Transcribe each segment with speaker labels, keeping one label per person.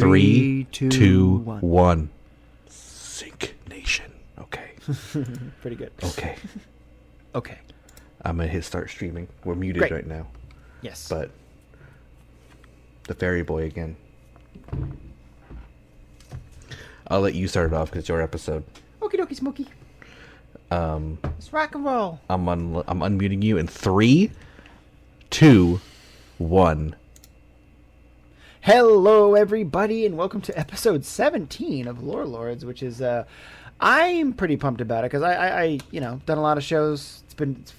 Speaker 1: Three, two, one. Sync Nation. Okay.
Speaker 2: Pretty good.
Speaker 1: Okay.
Speaker 2: Okay.
Speaker 1: I'm going to hit start streaming. We're muted
Speaker 2: Great.
Speaker 1: right now.
Speaker 2: Yes.
Speaker 1: But the fairy boy again. I'll let you start it off because it's your episode.
Speaker 2: Okie dokie smoky. Let's rock and roll.
Speaker 1: I'm unmuting you in 3, 2, 1.
Speaker 2: Hello, everybody, and welcome to episode 17 of Lore Lords, which is I'm pretty pumped about it because I done a lot of shows.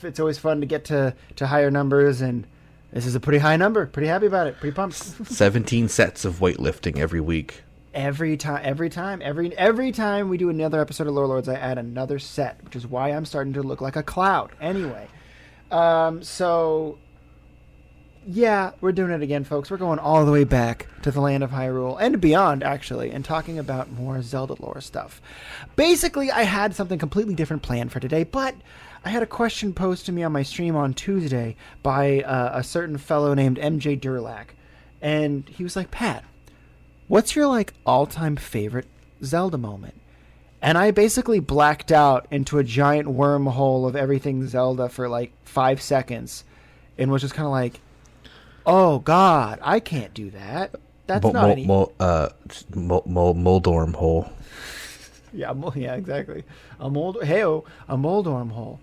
Speaker 2: It's always fun to get to higher numbers, and this is a pretty high number. Pretty happy about it. Pretty pumped.
Speaker 1: 17 sets of weightlifting every week. Every
Speaker 2: time we do another episode of Lore Lords, I add another set, which is why I'm starting to look like a cloud. Anyway, so yeah, we're doing it again, folks. We're going all the way back to the land of Hyrule and beyond, actually, and talking about more Zelda lore stuff. Basically, I had something completely different planned for today, but I had a question posed to me on my stream on Tuesday by a certain fellow named MJ Durlac, and he was like, Pat, what's your, all-time favorite Zelda moment? And I basically blacked out into a giant wormhole of everything Zelda for, 5 seconds, and was just kind of like, oh, God, I can't do that. That's not any...
Speaker 1: Moldorm hole.
Speaker 2: Yeah, exactly. A Moldorm hole.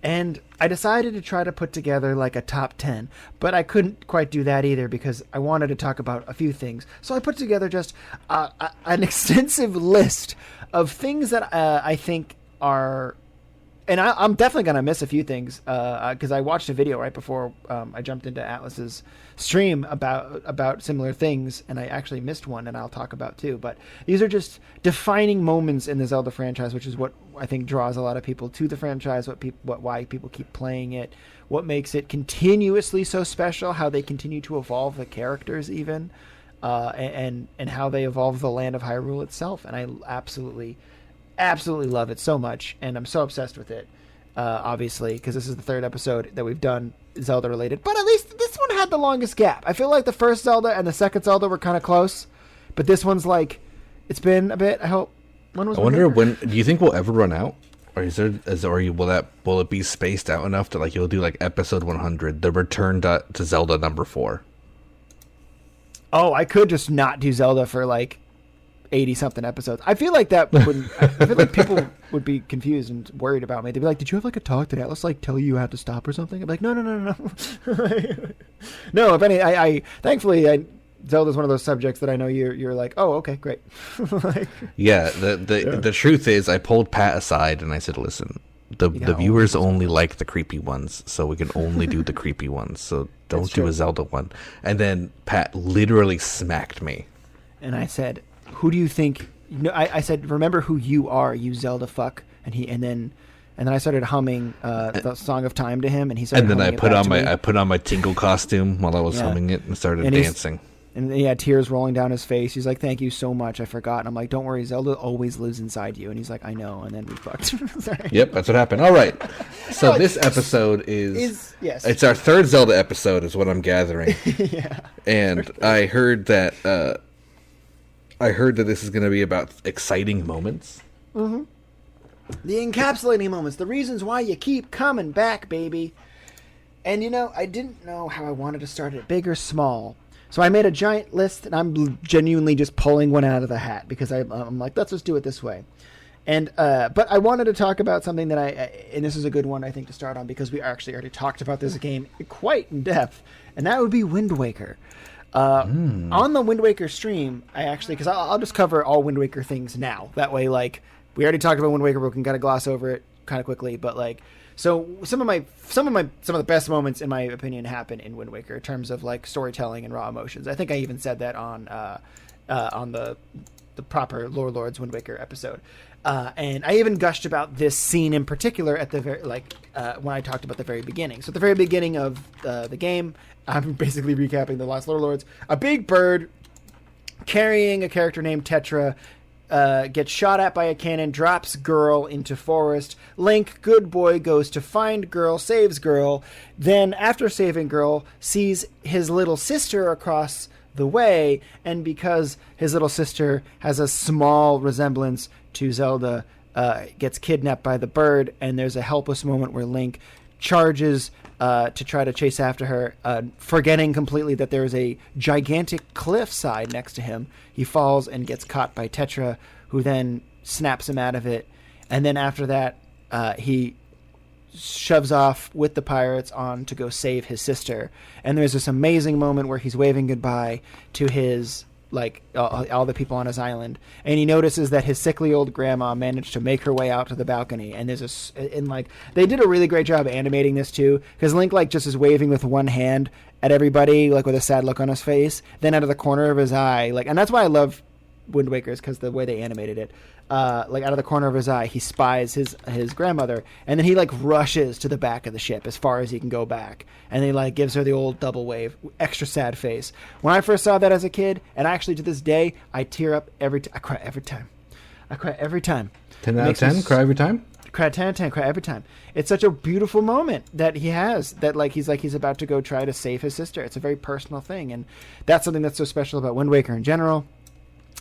Speaker 2: And I decided to try to put together a top 10, but I couldn't quite do that either because I wanted to talk about a few things. So I put together just an extensive list of things that I think are... And I'm definitely going to miss a few things because I watched a video right before I jumped into Atlas's stream about similar things, and I actually missed one, and I'll talk about too. But these are just defining moments in the Zelda franchise, which is what I think draws a lot of people to the franchise, why people keep playing it, what makes it continuously so special, how they continue to evolve the characters even, and how they evolve the land of Hyrule itself. And I absolutely love it so much, and I'm so obsessed with it, obviously, because this is the third episode that we've done Zelda related, but at least this one had the longest gap. I feel like the first Zelda and the second Zelda were kind of close, but this one's it's been a bit. I wonder
Speaker 1: when do you think we'll ever run out, or will it be spaced out enough that you'll do episode 100, the return to Zelda number 4?
Speaker 2: Oh, I could just not do Zelda for 80-something episodes. I feel like that wouldn't... I feel like people would be confused and worried about me. They'd be like, did you have a talk today? Let's tell you have to stop or something? I'm like, no. No, if any, thankfully, Zelda's one of those subjects that I know you're like, oh, okay, great.
Speaker 1: Yeah, the truth is I pulled Pat aside and I said, listen, the viewers only like the creepy ones, so we can only do the creepy ones, so don't do a Zelda one. And then Pat literally smacked me. And
Speaker 2: I said... Who do you think? I said, remember who you are, you Zelda fuck. And then I started humming the Song of Time to him, and he started. And then
Speaker 1: I put on my Tingle costume while I was humming it and started dancing.
Speaker 2: And he had tears rolling down his face. He's like, "Thank you so much. I forgot." And I'm like, "Don't worry, Zelda always lives inside you." And he's like, "I know." And then we fucked.
Speaker 1: Yep, that's what happened. All right. So this episode is yes. It's our third Zelda episode, is what I'm gathering.
Speaker 2: Yeah.
Speaker 1: And I heard that. I heard that this is going to be about exciting moments.
Speaker 2: Mm-hmm. The encapsulating moments. The reasons why you keep coming back, baby. And, I didn't know how I wanted to start it, big or small. So I made a giant list, and I'm genuinely just pulling one out of the hat because I'm like, let's just do it this way. And but I wanted to talk about something that and this is a good one, I think, to start on because we actually already talked about this game quite in depth, and that would be Wind Waker. On the Wind Waker stream, I actually, because I'll just cover all Wind Waker things now. That way, we already talked about Wind Waker, we can kind of gloss over it kind of quickly. But so some of the best moments, in my opinion, happen in Wind Waker in terms of storytelling and raw emotions. I think I even said that on the proper Lore Lords Wind Waker episode. And I even gushed about this scene in particular at the very when I talked about the very beginning. So at the very beginning of the game, I'm basically recapping the last Lore Lords. A big bird carrying a character named Tetra gets shot at by a cannon, drops girl into forest. Link, good boy, goes to find girl, saves girl. Then after saving girl, sees his little sister across the way, and because his little sister has a small resemblance to Zelda, gets kidnapped by the bird, and there's a helpless moment where Link charges to try to chase after her, forgetting completely that there is a gigantic cliffside next to him. He falls and gets caught by Tetra, who then snaps him out of it, and then after that, he shoves off with the pirates on to go save his sister. And there's this amazing moment where he's waving goodbye to his all the people on his island, and he notices that his sickly old grandma managed to make her way out to the balcony. And they did a really great job animating this too, because Link just is waving with one hand at everybody, with a sad look on his face, then out of the corner of his eye, and that's why I love Wind Waker's, because the way they animated it, out of the corner of his eye, he spies his grandmother, and then he rushes to the back of the ship as far as he can go back, and he gives her the old double wave, extra sad face. When I first saw that as a kid, and actually to this day, I tear up I cry every time.
Speaker 1: 10 out of 10, cry every time?
Speaker 2: Cry 10 out of 10, cry every time. It's such a beautiful moment that he has, that he's about to go try to save his sister. It's a very personal thing, and that's something that's so special about Wind Waker in general.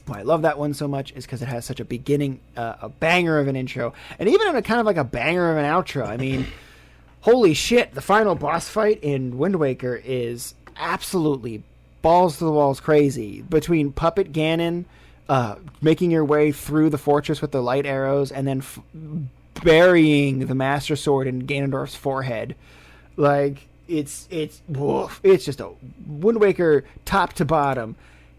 Speaker 2: Why I love that one so much is because it has such a beginning, a banger of an intro, and even a kind of a banger of an outro. I mean, holy shit, the final boss fight in Wind Waker is absolutely balls to the walls crazy. Between Puppet Ganon, making your way through the fortress with the light arrows, and then burying the Master Sword in Ganondorf's forehead. It's just a Wind Waker top to bottom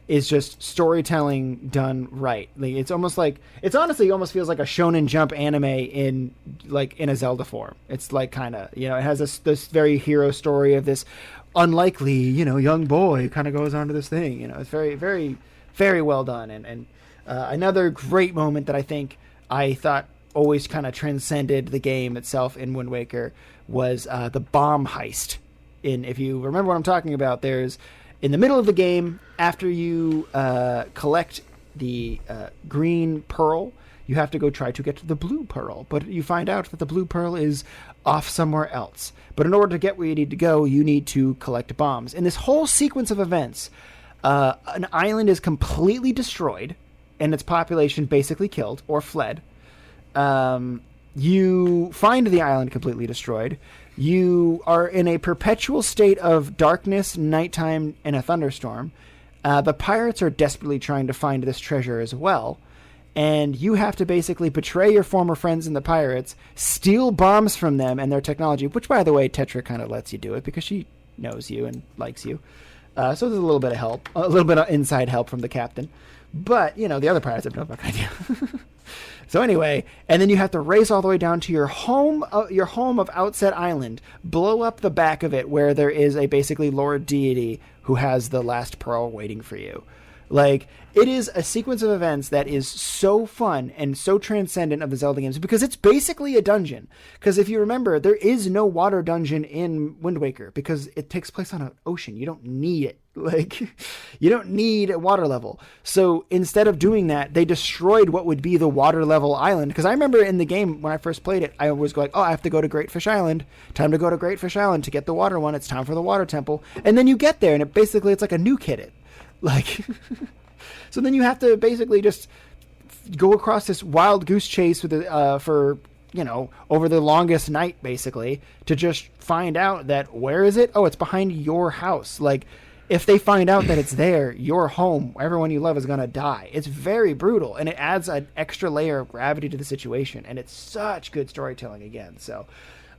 Speaker 2: is just storytelling done right. It's honestly almost feels like a Shonen Jump anime in a Zelda form. It's kind of, it has this very hero story of this unlikely, young boy who kind of goes on to this thing. It's very, very, very well done. And another great moment that I thought always kind of transcended the game itself in Wind Waker was the Bomb Heist. If you remember what I'm talking about, there's, in the middle of the game, after you collect the green pearl, you have to go try to get to the blue pearl. But you find out that the blue pearl is off somewhere else. But in order to get where you need to go, you need to collect bombs. In this whole sequence of events, an island is completely destroyed and its population basically killed or fled. You find the island completely destroyed. You are in a perpetual state of darkness, nighttime, and a thunderstorm. The pirates are desperately trying to find this treasure as well. And you have to basically betray your former friends in the pirates, steal bombs from them and their technology, which, by the way, Tetra kind of lets you do it because she knows you and likes you. So there's a little bit of help, a little bit of inside help from the captain. But, the other pirates have no fucking idea. So anyway, and then you have to race all the way down to your home of Outset Island, blow up the back of it where there is a basically Lord Deity who has the last pearl waiting for you. It is a sequence of events that is so fun and so transcendent of the Zelda games because it's basically a dungeon. Because if you remember, there is no water dungeon in Wind Waker because it takes place on an ocean. You don't need it. You don't need a water level. So instead of doing that, they destroyed what would be the water level island. Because I remember in the game when I first played it, I was going, I have to go to Great Fish Island. Time to go to Great Fish Island to get the water one. It's time for the water temple. And then you get there and it's like a nuke hit it. So then you have to basically just go across this wild goose chase with over the longest night, basically, to just find out that where is it? Oh, it's behind your house. If they find out that it's there, your home, everyone you love is going to die. It's very brutal, and it adds an extra layer of gravity to the situation, and it's such good storytelling again. So,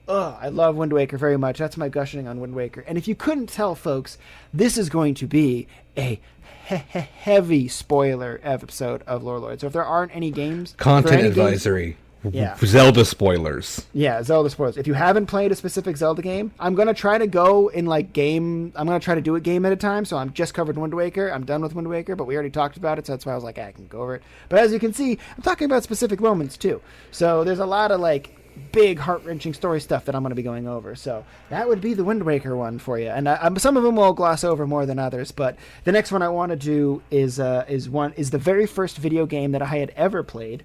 Speaker 2: I love Wind Waker very much. That's my gushing on Wind Waker. And if you couldn't tell, folks, this is going to be a heavy spoiler episode of Lore Lord. So if there aren't any games...
Speaker 1: Content advisory. Yeah. Zelda spoilers.
Speaker 2: Yeah, Zelda spoilers. If you haven't played a specific Zelda game, I'm going to try to go in I'm going to try to do it game at a time. So I'm just covered Wind Waker. I'm done with Wind Waker, but we already talked about it. So that's why I was like, I can go over it. But as you can see, I'm talking about specific moments too. So there's a lot of big heart-wrenching story stuff that I'm going to be going over. So that would be the Wind Waker one for you. And some of them will gloss over more than others, but the next one I want to do is the very first video game that I had ever played.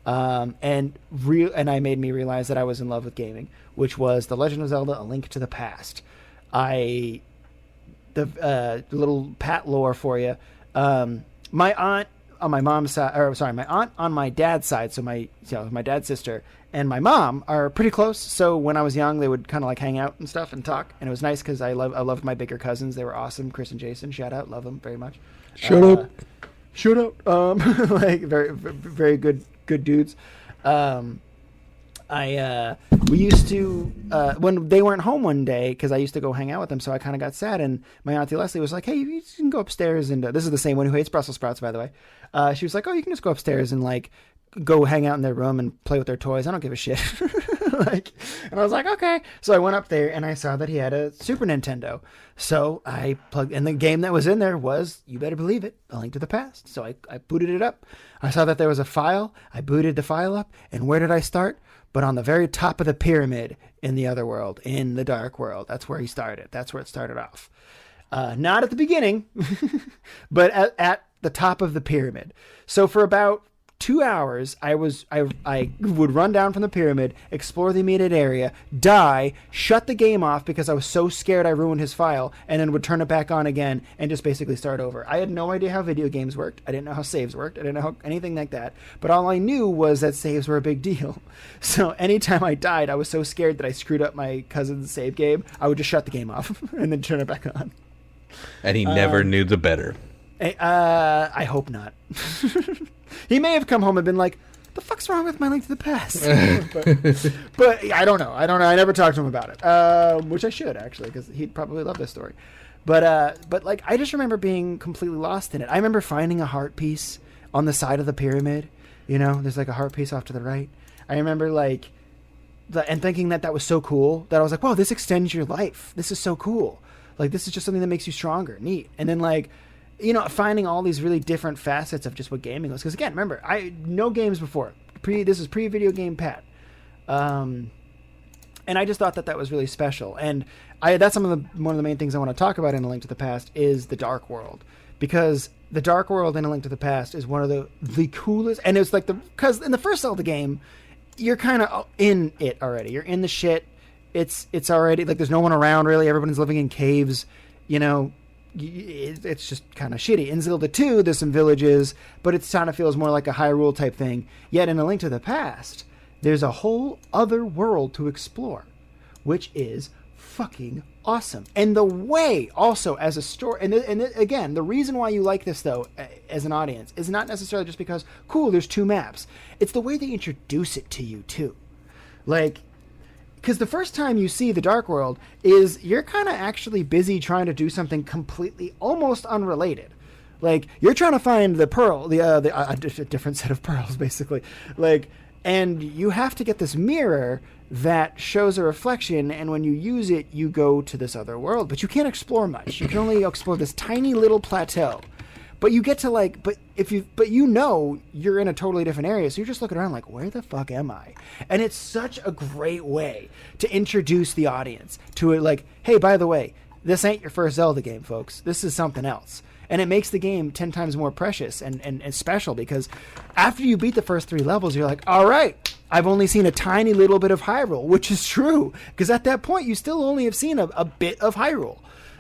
Speaker 2: And I made me realize that I was in love with gaming, which was The Legend of Zelda: A Link to the Past. I the little Pat lore for you. My aunt on my mom's side, my aunt on my dad's side, so my dad's sister and my mom are pretty close. So when I was young, they would kind of like hang out and stuff and talk, and it was nice because I loved my bigger cousins. They were awesome. Chris and Jason, shout out, love them very much.
Speaker 1: Shut up.
Speaker 2: Like very, very good dudes. We used to, when they weren't home one day, because I used to go hang out with them, so I kind of got sad, and my auntie Leslie was like, hey, you can go upstairs, and this is the same one who hates Brussels sprouts, by the way. She was like, oh, you can just go upstairs and like go hang out in their room and play with their toys. I don't give a shit. And I was like, okay. So I went up there and I saw that he had a Super Nintendo. So I plugged in, the game that was in there was, you better believe it, A Link to the Past. So I booted it up. I saw that there was a file. I booted the file up, and where did I start? But on the very top of the pyramid in the other world, in the dark world. That's where he started. That's where it started off. Not at the beginning, but at the top of the pyramid. So for about 2 hours, I would run down from the pyramid, explore the immediate area, die, shut the game off because I was so scared I ruined his file, and then would turn it back on again and just basically start over. I had no idea how video games worked. I didn't know how saves worked. I didn't know how anything like that. But all I knew was that saves were a big deal. So anytime I died, I was so scared that I screwed up my cousin's save game, I would just shut the game off and then turn it back on.
Speaker 1: And he never knew the better.
Speaker 2: I hope not. He may have come home and been like, the fuck's wrong with My Link to the Past? but I don't know. I never talked to him about it, which I should, actually, because he'd probably love this story. But like, I just remember being completely lost in it. I remember finding a heart piece on the side of the pyramid. You know, there's like a heart piece off to the right. I remember like, and thinking that was so cool that I was like, wow, this extends your life. This is so cool. Like, this is just something that makes you stronger. Neat. And then like, you know, finding all these really different facets of just what gaming was. Because again, remember, no games before. This is pre-video game Pat. And I just thought that was really special. And that's one of the main things I want to talk about in A Link to the Past is the Dark World. Because the Dark World in A Link to the Past is one of the coolest. And it's like because in the first Zelda game, you're kind of in it already. You're in the shit. It's already like there's no one around really. Everyone's living in caves. You know, it's just kind of shitty. In Zelda 2, there's some villages, but it kind of feels more like a Hyrule type thing. Yet in A Link to the Past, there's a whole other world to explore, which is fucking awesome. And the way also as a story, and again, the reason why you like this though, as an audience, is not necessarily just because, cool, there's 2 maps. It's the way they introduce it to you too. Like, because the first time you see the Dark World is you're kind of actually busy trying to do something completely almost unrelated. Like, you're trying to find the pearl, a different set of pearls, basically. Like, and you have to get this mirror that shows a reflection, and when you use it, you go to this other world. But you can't explore much. You can only explore this tiny little plateau. But you get to like, but you know you're in a totally different area, so you're just looking around like, where the fuck am I? And it's such a great way to introduce the audience to it. Like, hey, by the way, this ain't your first Zelda game, folks. This is something else. And it makes the game 10 times more precious and special because after you beat the first 3 levels, you're like, all right, I've only seen a tiny little bit of Hyrule, which is true because at that point you still only have seen a bit of Hyrule.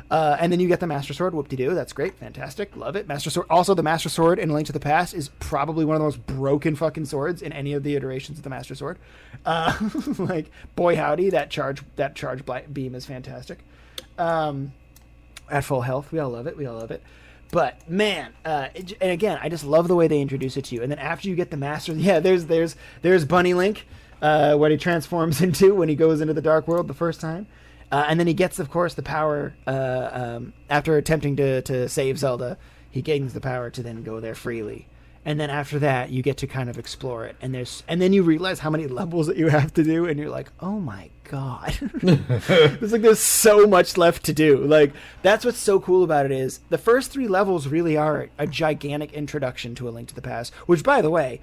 Speaker 2: And then you get the Master Sword, whoop-de-doo, that's great, fantastic, love it. Master Sword, also the Master Sword in A Link to the Past is probably one of the most broken fucking swords in any of the iterations of the Master Sword. Like, boy howdy, that charge beam is fantastic. At full health, we all love it. But man, and again, I just love the way they introduce it to you. And then after you get the Master, there's Bunny Link, what he transforms into when he goes into the Dark World the first time. And then he gets, of course, the power, after attempting to save Zelda, he gains the power to then go there freely. And then after that, you get to kind of explore it. And then you realize how many levels that you have to do, and you're like, oh my God. There's so much left to do. Like, that's what's so cool about it is, the first 3 levels really are a gigantic introduction to A Link to the Past, which, by the way,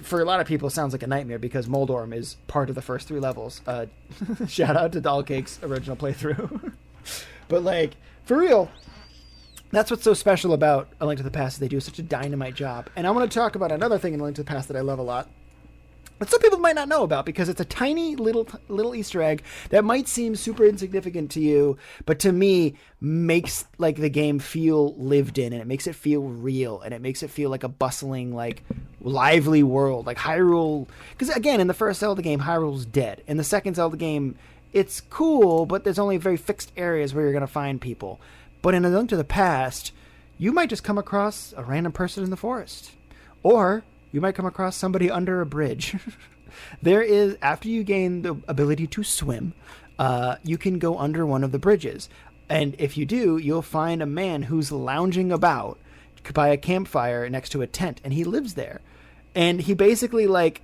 Speaker 2: for a lot of people, it sounds like a nightmare because Moldorm is part of the first 3 levels. Shout out to Dollcake's original playthrough. But, like, for real, that's what's so special about A Link to the Past is they do such a dynamite job. And I want to talk about another thing in A Link to the Past that I love a lot. that some people might not know about, because it's a tiny little Easter egg that might seem super insignificant to you, but to me makes like the game feel lived in, and it makes it feel real, and it makes it feel like a bustling, like lively world, like Hyrule. Because again, in the first Zelda game, Hyrule's dead. In the second Zelda game, it's cool, but there's only very fixed areas where you're going to find people. But in A Link to the Past, you might just come across a random person in the forest, or you might come across somebody under a bridge. There is, after you gain the ability to swim, you can go under one of the bridges. And if you do, you'll find a man who's lounging about by a campfire next to a tent, and he lives there. And he basically, like,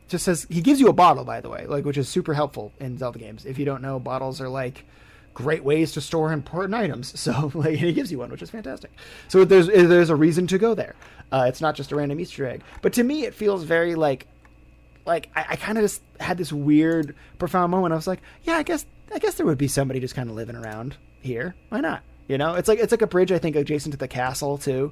Speaker 2: just says, he gives you a bottle, by the way, like, which is super helpful in Zelda games. If you don't know, bottles are like great ways to store important items. So like, he gives you one, which is fantastic. So there's a reason to go there. It's not just a random Easter egg. But to me, it feels very like I kind of just had this weird, profound moment. I was like, yeah, I guess there would be somebody just kind of living around here. Why not? You know, it's like a bridge, I think, adjacent to the castle too.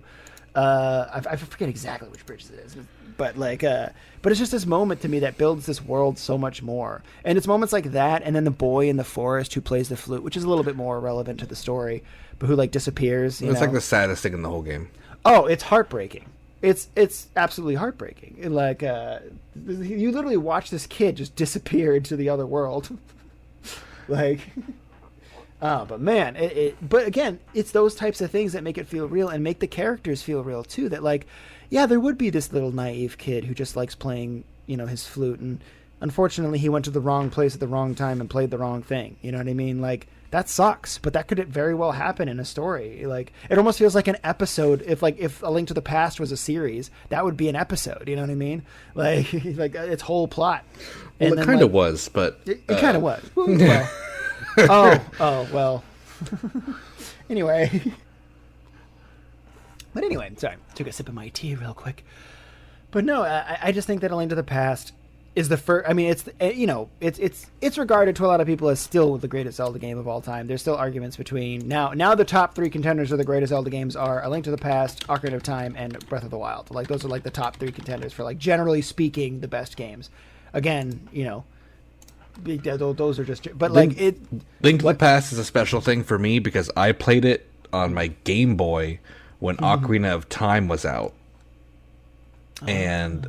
Speaker 2: I forget exactly which bridge it is, but it's just this moment to me that builds this world so much more. And it's moments like that, and then the boy in the forest who plays the flute, which is a little bit more relevant to the story, but who like disappears. It's
Speaker 1: like the saddest thing in the whole game.
Speaker 2: Oh, it's heartbreaking. It's absolutely heartbreaking. Like you literally watch this kid just disappear into the other world. Like, but man, but again, it's those types of things that make it feel real and make the characters feel real too. That like, yeah, there would be this little naive kid who just likes playing, his flute, and unfortunately he went to the wrong place at the wrong time and played the wrong thing. You know what I mean? Like, that sucks, but that could very well happen in a story. Like, it almost feels like an episode. If A Link to the Past was a series, that would be an episode. You know what I mean? Like its whole plot.
Speaker 1: Well, and it kind of was, but
Speaker 2: it kind of was. Well. Anyway. But anyway, sorry. Took a sip of my tea real quick. But no, I just think that A Link to the Past is the first. I mean, it's regarded to a lot of people as still the greatest Zelda game of all time. There's still arguments between now the top three contenders of the greatest Zelda games are A Link to the Past, Ocarina of Time, and Breath of the Wild. Like, those are like the top three contenders for, like, generally speaking, the best games. Again, those are just. But like
Speaker 1: Link to the Past is a special thing for me because I played it on my Game Boy when Ocarina of Time was out. And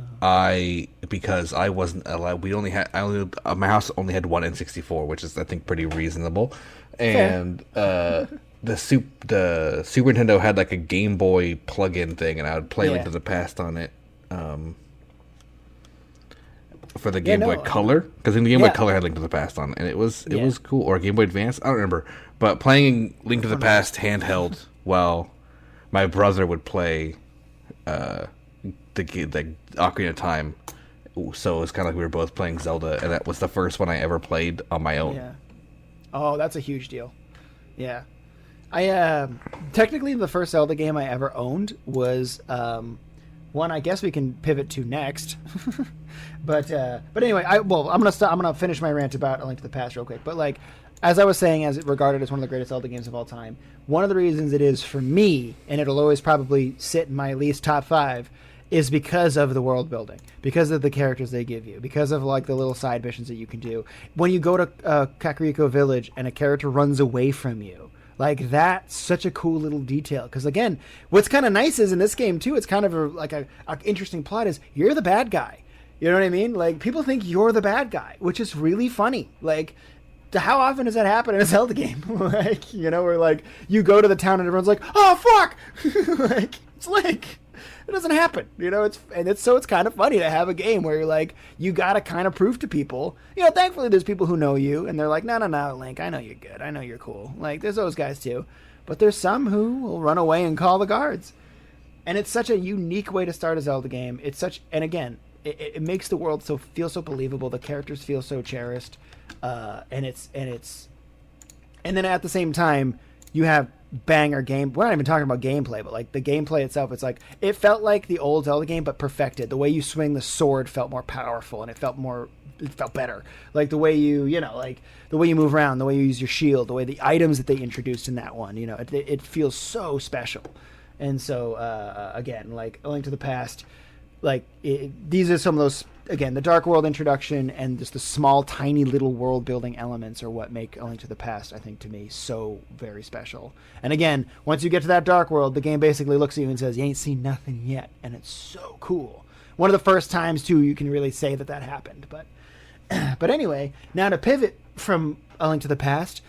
Speaker 1: because I wasn't allowed, my house only had one N64, which is, I think, pretty reasonable. And the Super Nintendo had like a Game Boy plug-in thing, and I would play Link to the Past on it for the Game Boy Color, because in the Game Boy Color had Link to the Past on it, and it was cool. Or Game Boy Advance, I don't remember. But playing Link to the Past handheld while my brother would play the Ocarina of Time, so it was kind of like we were both playing Zelda, and that was the first one I ever played on my own.
Speaker 2: Yeah. Oh, that's a huge deal. Yeah. I technically the first Zelda game I ever owned was one I guess we can pivot to next. but anyway, I'm gonna finish my rant about A Link to the Past real quick. But like, as I was saying, as it regarded as one of the greatest Zelda games of all time, one of the reasons it is for me, and it'll always probably sit in my at least top 5, is because of the world building, because of the characters they give you, because of like the little side missions that you can do. When you go to Kakariko Village and a character runs away from you, like, that's such a cool little detail. Because again, what's kind of nice is in this game too, it's kind of a interesting plot is you're the bad guy. You know what I mean? Like, people think you're the bad guy, which is really funny. Like, how often does that happen in a Zelda game? Like, where like you go to the town and everyone's like, "Oh fuck!" Like, it's like, it doesn't happen, it's kind of funny to have a game where you're like, you gotta kind of prove to people, thankfully there's people who know you and they're like, no, Link, I know you're good, I know you're cool. Like, there's those guys too, but there's some who will run away and call the guards, and it's such a unique way to start a Zelda game. And again, it makes the world feel so believable, the characters feel so cherished, and then at the same time you have banger game. We're not even talking about gameplay, but like the gameplay itself, it's like, it felt like the old Zelda game but perfected. The way you swing the sword felt more powerful, and it felt better. Like the way you like the way you move around, the way you use your shield, the way the items that they introduced in that one, it feels so special. And so again, like A Link to the Past, these are some of those, again, the Dark World introduction and just the small, tiny little world building elements are what make A Link to the Past, I think, to me, so very special. And again, once you get to that Dark World, the game basically looks at you and says, you ain't seen nothing yet. And it's so cool. One of the first times, too, you can really say that happened. But anyway, now to pivot from A Link to the Past,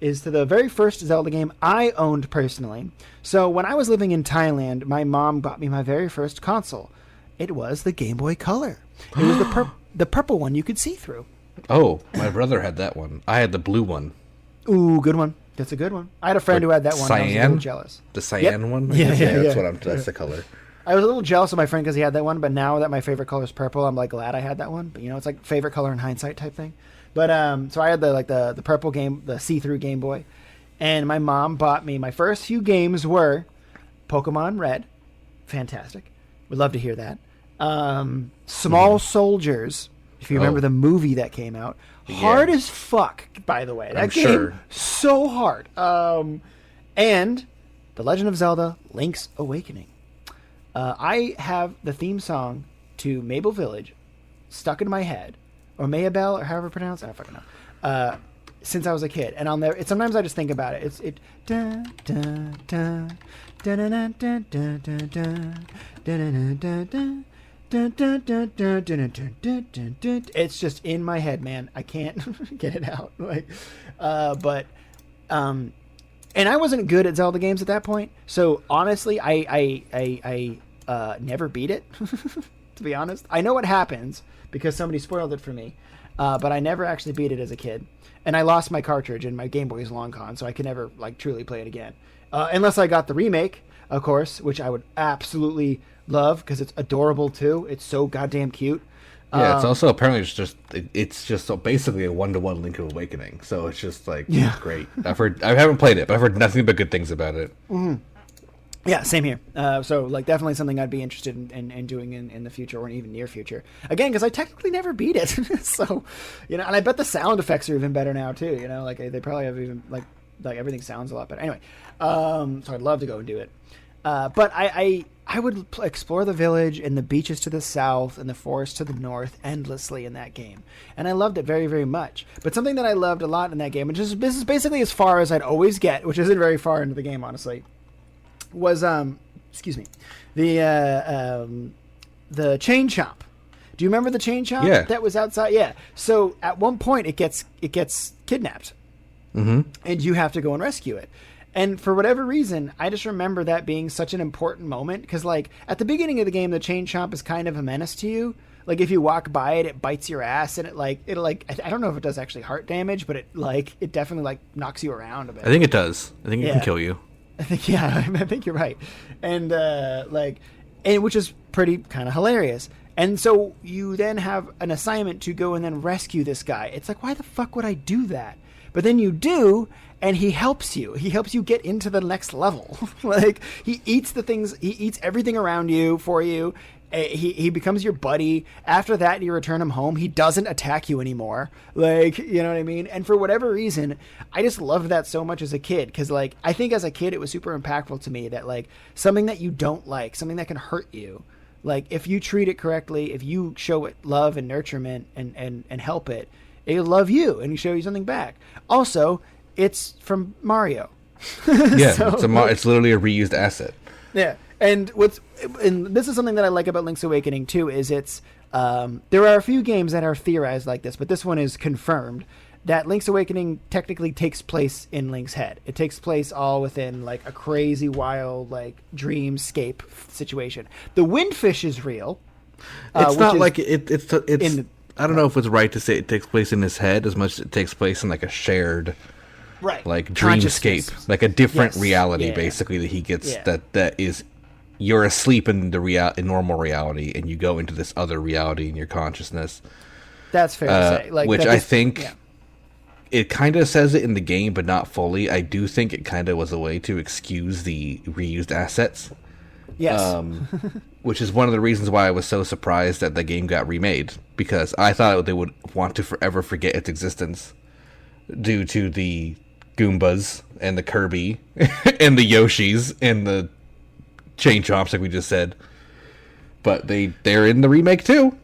Speaker 2: is to the very first Zelda game I owned personally. So when I was living in Thailand, my mom bought me my very first console. It was the Game Boy Color. It was the purple one you could see through.
Speaker 1: Oh, my brother had that one. I had the blue one.
Speaker 2: Ooh, good one. That's a good one. I had a friend who had that one.
Speaker 1: Cyan?
Speaker 2: I was a little jealous.
Speaker 1: The cyan one? That's the color.
Speaker 2: I was a little jealous of my friend because he had that one, but now that my favorite color is purple, I'm like glad I had that one. But it's like favorite color in hindsight type thing. But so I had the purple game, the see-through Game Boy, and my mom bought me. My first few games were Pokemon Red, fantastic. Would love to hear that. Small Soldiers, if you remember the movie that came out, hard as fuck. By the way, that game so hard. And The Legend of Zelda: Link's Awakening. I have the theme song to Mabel Village stuck in my head, or Mayabelle, or however pronounced, I don't fucking know, since I was a kid. And I'll never, sometimes I just think about it. It's just in my head, man. I can't get it out. And I wasn't good at Zelda games at that point. So honestly, I never beat it, to be honest. I know what happens because somebody spoiled it for me, but I never actually beat it as a kid. And I lost my cartridge in my Game Boy's long con, so I could never truly play it again. Unless I got the remake, of course, which I would absolutely love because it's adorable too. It's so goddamn cute.
Speaker 1: Yeah, it's also apparently it's just so basically a 1-to-1 Link Awakening. So it's just great. I haven't played it, but I've heard nothing but good things about it.
Speaker 2: Mm-hmm. Yeah, same here. So definitely something I'd be interested in doing in the future or even near future. Again, because I technically never beat it. So, and I bet the sound effects are even better now too. They probably have even like everything sounds a lot better. Anyway, so I'd love to go and do it. But I would explore the village and the beaches to the south and the forest to the north endlessly in that game. And I loved it very, very much. But something that I loved a lot in that game, this is basically as far as I'd always get, which isn't very far into the game, honestly, was, the chain chomp. Do you remember the chain chomp?
Speaker 1: Yeah.
Speaker 2: That was outside? Yeah. So at one point it gets kidnapped.
Speaker 1: Mm-hmm.
Speaker 2: And you have to go and rescue it. And for whatever reason, I just remember that being such an important moment because, at the beginning of the game, the chain chomp is kind of a menace to you. If you walk by it, it bites your ass, and I don't know if it does actually heart damage, but it definitely knocks you around a bit.
Speaker 1: I think it does. I think it can kill you.
Speaker 2: I think you're right, and which is pretty kind of hilarious. And so you then have an assignment to go and then rescue this guy. It's why the fuck would I do that? But then you do, and he helps you. He helps you get into the next level. He eats he eats everything around you for you. He becomes your buddy. After that, you return him home. He doesn't attack you anymore. You know what I mean? And for whatever reason, I just loved that so much as a kid. Because, I think as a kid, it was super impactful to me that, something that you don't like, something that can hurt you, if you treat it correctly, if you show it love and nurturement and help it, it'll love you and show you something back. Also, it's from Mario.
Speaker 1: Yeah, it's literally a reused asset.
Speaker 2: Yeah, and this is something that I like about Link's Awakening too. Is there are a few games that are theorized like this, but this one is confirmed that Link's Awakening technically takes place in Link's head. It takes place all within a crazy, wild, dreamscape situation. The windfish is real.
Speaker 1: It's not it's. I don't know if it's right to say it takes place in his head as much as it takes place in a shared, dreamscape, a different reality, basically that he gets. That is, you're asleep in in normal reality, and you go into this other reality in your consciousness.
Speaker 2: That's fair to say.
Speaker 1: Which I think it kind of says it in the game, but not fully. I do think it kind of was a way to excuse the reused assets.
Speaker 2: Yes.
Speaker 1: Which is one of the reasons why I was so surprised that the game got remade, because I thought they would want to forever forget its existence due to the Goombas and the Kirby and the Yoshis and the chain chomps, like we just said. but they're in the remake too.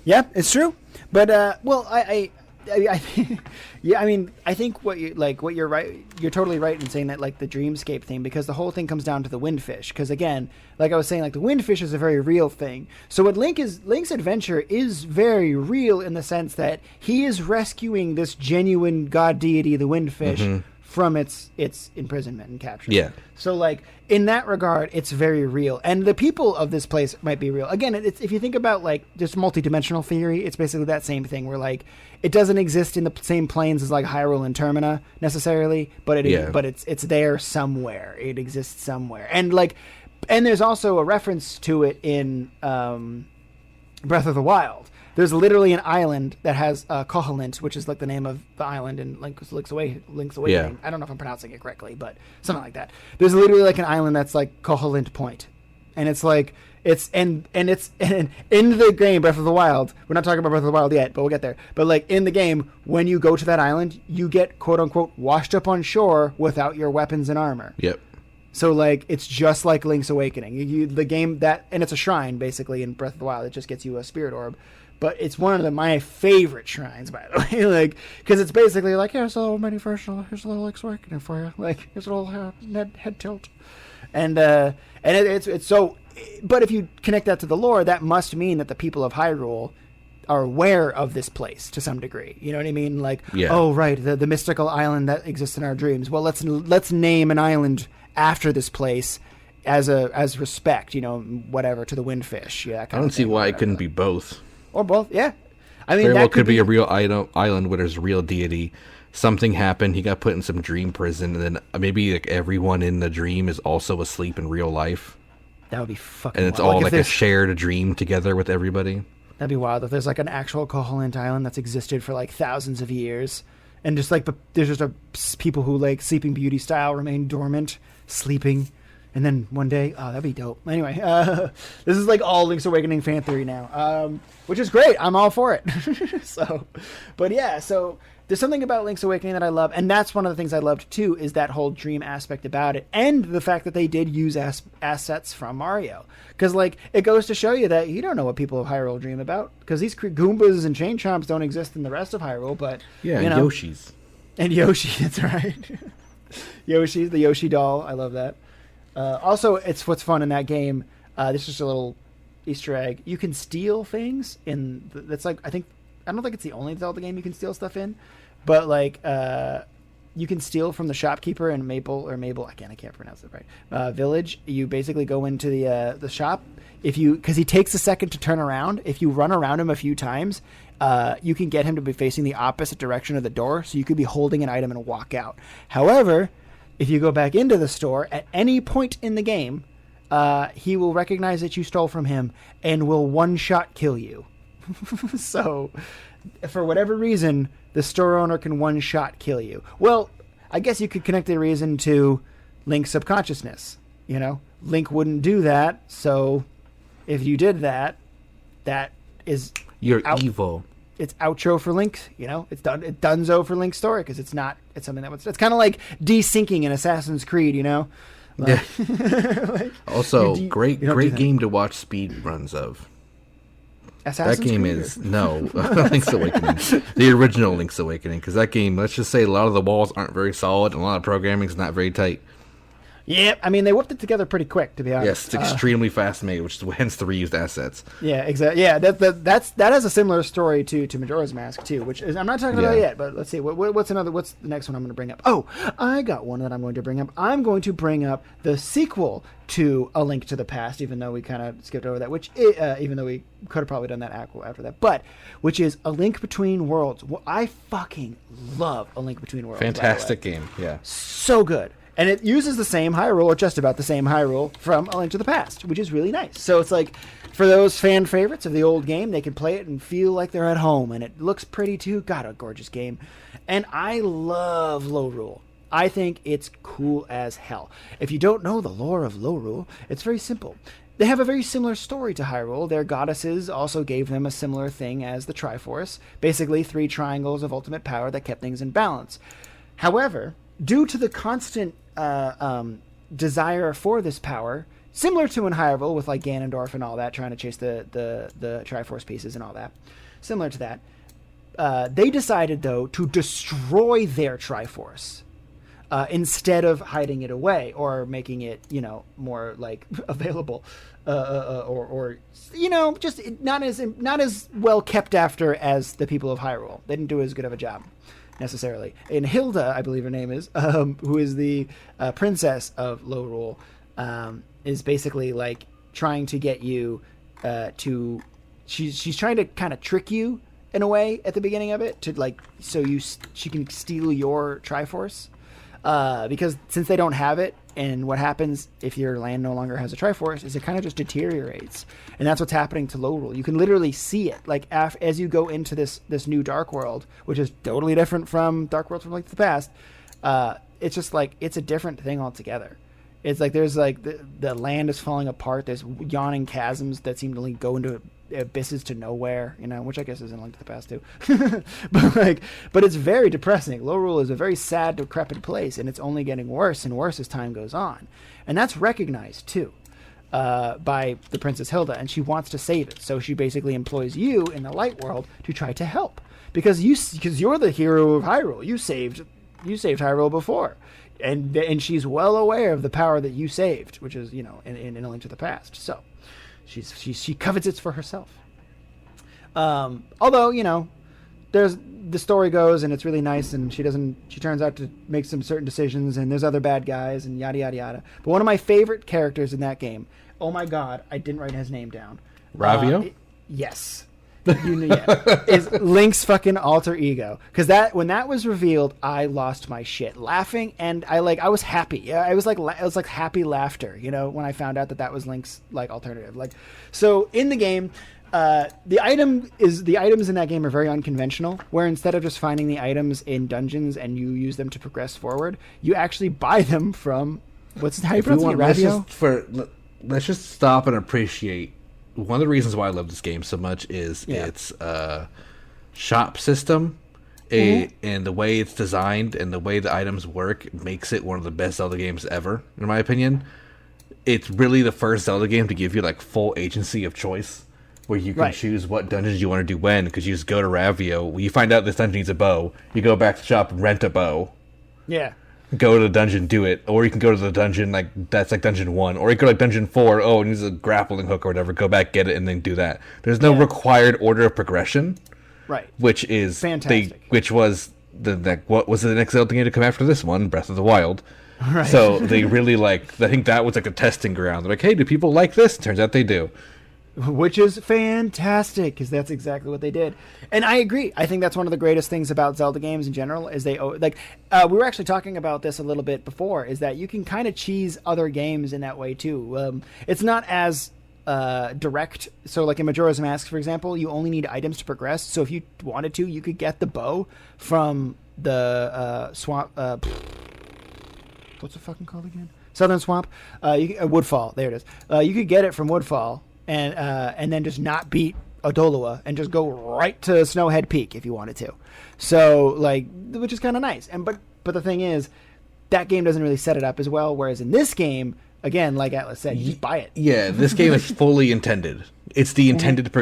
Speaker 2: Yeah, it's true. But well, I yeah, I mean, I think what you're right. You're totally right in saying that, like, the dreamscape thing, because the whole thing comes down to the windfish. Because again, like I was saying, like, the windfish is a very real thing. So what Link's adventure is very real in the sense that he is rescuing this genuine god deity, the windfish, from its imprisonment and capture.
Speaker 1: Yeah.
Speaker 2: So, like, in that regard, it's very real. And the people of this place might be real. Again, it's, if you think about, like, just multidimensional theory, it's basically that same thing where, like, it doesn't exist in the same planes as, like, Hyrule and Termina necessarily, but it's there somewhere. It exists somewhere. And, like, and there's also a reference to it in Breath of the Wild. There's literally an island that has Koholint, which is like the name of the island in Link's Awakening.
Speaker 1: Yeah.
Speaker 2: I don't know if I'm pronouncing it correctly, but something like that. There's literally like an island that's like Koholint Point, and it's like it's in the game Breath of the Wild. We're not talking about Breath of the Wild yet, but we'll get there. But like in the game, when you go to that island, you get quote unquote washed up on shore without your weapons and armor.
Speaker 1: Yep.
Speaker 2: So, like, it's just like Link's Awakening. The game that, and it's a shrine, basically, in Breath of the Wild. It just gets you a spirit orb. But it's one of my favorite shrines, by the way. Like, because it's basically like, here's a little mini version, here's a little Link's Awakening for you. Like, here's a little head tilt. And it's so, but if you connect that to the lore, that must mean that the people of Hyrule are aware of this place to some degree. You know what I mean? Like, oh, right, the mystical island that exists in our dreams. Well, let's name an island after this place as respect, you know, whatever, to the windfish. Yeah,
Speaker 1: I don't see why it couldn't be both.
Speaker 2: Or both, yeah. I mean,
Speaker 1: very well could be a real island where there's a real deity. Something happened. He got put in some dream prison, and then maybe like everyone in the dream is also asleep in real life.
Speaker 2: That would be fucking.
Speaker 1: And it's
Speaker 2: wild.
Speaker 1: all like a shared dream together with everybody.
Speaker 2: That'd be wild if there's like an actual Koholint island that's existed for like thousands of years, and just like there's just people who like Sleeping Beauty style remain dormant, sleeping. And then one day, oh, that'd be dope. Anyway, this is like all Link's Awakening fan theory now, which is great. I'm all for it. So there's something about Link's Awakening that I love, and that's one of the things I loved too, is that whole dream aspect about it, and the fact that they did use assets from Mario. Because like it goes to show you that you don't know what people of Hyrule dream about, because these Goombas and Chain Chomps don't exist in the rest of Hyrule, but
Speaker 1: yeah,
Speaker 2: you
Speaker 1: and
Speaker 2: know,
Speaker 1: Yoshis.
Speaker 2: And Yoshi, that's right. Yoshi, the Yoshi doll, I love that. Also, it's what's fun in that game. This is just a little Easter egg. You can steal things that's like, I don't think it's the only Zelda game you can steal stuff in, but like you can steal from the shopkeeper in Maple. I can't pronounce it right. Village. You basically go into the shop because he takes a second to turn around. If you run around him a few times, you can get him to be facing the opposite direction of the door, so you could be holding an item and walk out. However, if you go back into the store at any point in the game, he will recognize that you stole from him and will one-shot kill you. So, for whatever reason, the store owner can one-shot kill you. Well, I guess you could connect the reason to Link's subconsciousness. You know, Link wouldn't do that, so if you did that, that is...
Speaker 1: You're evil.
Speaker 2: It's outro for Link, you know. It's donezo for Link's story, because it's something it's kind of like desyncing in Assassin's Creed, you know. Like,
Speaker 1: yeah. Like, also, great game to watch speed runs of.
Speaker 2: Assassin's
Speaker 1: that game
Speaker 2: Creed
Speaker 1: is Link's Awakening, the original Link's Awakening, because that game, let's just say, a lot of the walls aren't very solid, and a lot of programming is not very tight.
Speaker 2: Yeah, I mean, they whipped it together pretty quick, to be honest.
Speaker 1: Yes, it's extremely fast made, which is hence the reused assets.
Speaker 2: Yeah, exactly. Yeah, that has a similar story to Majora's Mask too, which is, I'm not talking about it yet, but let's see. What's the next one I'm going to bring up? Oh, I got one that I'm going to bring up. I'm going to bring up the sequel to A Link to the Past, even though we kind of skipped over that, even though we could have probably done that after that, but which is A Link Between Worlds. Well, I fucking love A Link Between Worlds.
Speaker 1: Fantastic game, yeah.
Speaker 2: So good. And it uses the same Hyrule, or just about the same Hyrule, from A Link to the Past, which is really nice. So it's like, for those fan favorites of the old game, they can play it and feel like they're at home. And it looks pretty, too. God, a gorgeous game. And I love Lorule. I think it's cool as hell. If you don't know the lore of Lorule, it's very simple. They have a very similar story to Hyrule. Their goddesses also gave them a similar thing as the Triforce. Basically, 3 triangles of ultimate power that kept things in balance. However, due to the constant desire for this power, similar to in Hyrule with like Ganondorf and all that, trying to chase the Triforce pieces and all that. Similar to that. They decided, though, to destroy their Triforce instead of hiding it away or making it, more like available, or just not as well kept after as the people of Hyrule. They didn't do as good of a job necessarily. And Hilda, I believe her name is, who is the princess of Lorule, is basically like trying to get you to. She's trying to kind of trick you in a way at the beginning of it to like she can steal your Triforce, because since they don't have it, and what happens if your land no longer has a Triforce is it kind of just deteriorates, and that's what's happening to Lorule. You can literally see it like as you go into this new Dark World, which is totally different from Dark World from like the past. It's just like it's a different thing altogether. It's like there's like the land is falling apart. There's yawning chasms that seem to like go into abysses to nowhere, which I guess isn't Link to the Past too. but it's very depressing. Lorule is a very sad, decrepit place, and it's only getting worse and worse as time goes on. And that's recognized too by the Princess Hilda, and she wants to save it. So she basically employs you in the Light World to try to help because you're the hero of Hyrule. You saved Hyrule before. And she's well aware of the power that you saved, which is in A Link to the Past. So she covets it for herself. Although there's the story goes and it's really nice, and she turns out to make some certain decisions, and there's other bad guys and yada yada yada. But one of my favorite characters in that game, oh my god, I didn't write his name down.
Speaker 1: Ravio?
Speaker 2: Yes. Is Link's fucking alter ego, because when that was revealed, I lost my shit laughing, and I was happy. Yeah, it was like happy laughter, when I found out that was Link's like alternative. Like, so in the game, the items in that game are very unconventional. Where instead of just finding the items in dungeons and you use them to progress forward, you actually buy them from how you pronounce it, Ravio?
Speaker 1: Let's just stop and appreciate. One of the reasons why I love this game so much is its shop system, and the way it's designed and the way the items work makes it one of the best Zelda games ever, in my opinion. It's really the first Zelda game to give you like full agency of choice, where you can choose what dungeons you want to do when, because you just go to Ravio. When you find out this dungeon needs a bow, you go back to the shop and rent a bow.
Speaker 2: Yeah.
Speaker 1: Go to the dungeon, do it, or you can go to the dungeon that's like dungeon 1, or you go to like dungeon 4. Oh, it needs a grappling hook or whatever. Go back, get it, and then do that. There's no required order of progression,
Speaker 2: right?
Speaker 1: Which is
Speaker 2: fantastic.
Speaker 1: Which was what was the next Zelda game to come after this one? Breath of the Wild. Right. So they really I think that was like a testing ground. They're like, hey, do people like this? Turns out they do.
Speaker 2: Which is fantastic, because that's exactly what they did. And I agree. I think that's one of the greatest things about Zelda games in general is we were actually talking about this a little bit before, is that you can kind of cheese other games in that way too. It's not as direct. So like in Majora's Mask, for example, you only need items to progress. So if you wanted to, you could get the bow from the swamp. What's it fucking called again? Southern Swamp. Woodfall. There it is. You could get it from Woodfall. And then just not beat Odolua and just go right to Snowhead Peak if you wanted to. So which is kind of nice. But the thing is, that game doesn't really set it up as well. Whereas in this game, again, like Atlas said, you just buy it.
Speaker 1: Yeah, this game is fully intended. It's the intended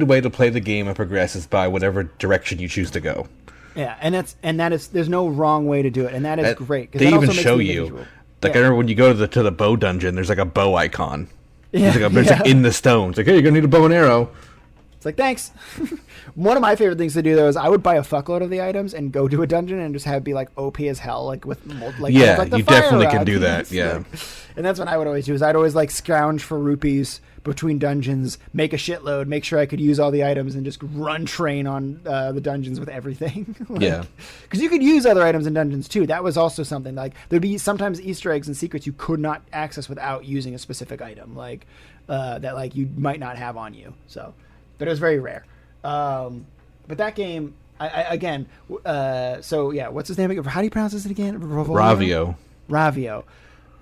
Speaker 1: way to play the game and progress is by whatever direction you choose to go.
Speaker 2: Yeah, and that is there's no wrong way to do it, and that is great.
Speaker 1: They even show you. I remember when you go to the bow dungeon, there's like a bow icon. Yeah, it's like in the stones. Like, hey, you're gonna need a bow and arrow.
Speaker 2: It's like, thanks. One of my favorite things to do though is I would buy a fuckload of the items and go to a dungeon and just have it be like OP as hell, like with like
Speaker 1: you
Speaker 2: rod.
Speaker 1: definitely can do that. Yeah,
Speaker 2: and that's what I would always do. Is I'd always like scrounge for rupees between dungeons, make a shitload, make sure I could use all the items, and just run train on the dungeons with everything. Because you could use other items in dungeons too. That was also something like there'd be sometimes Easter eggs and secrets you could not access without using a specific item, that like you might not have on you. So, but it was very rare. But that game, so yeah, what's his name again? How do you pronounce this again?
Speaker 1: Ravio.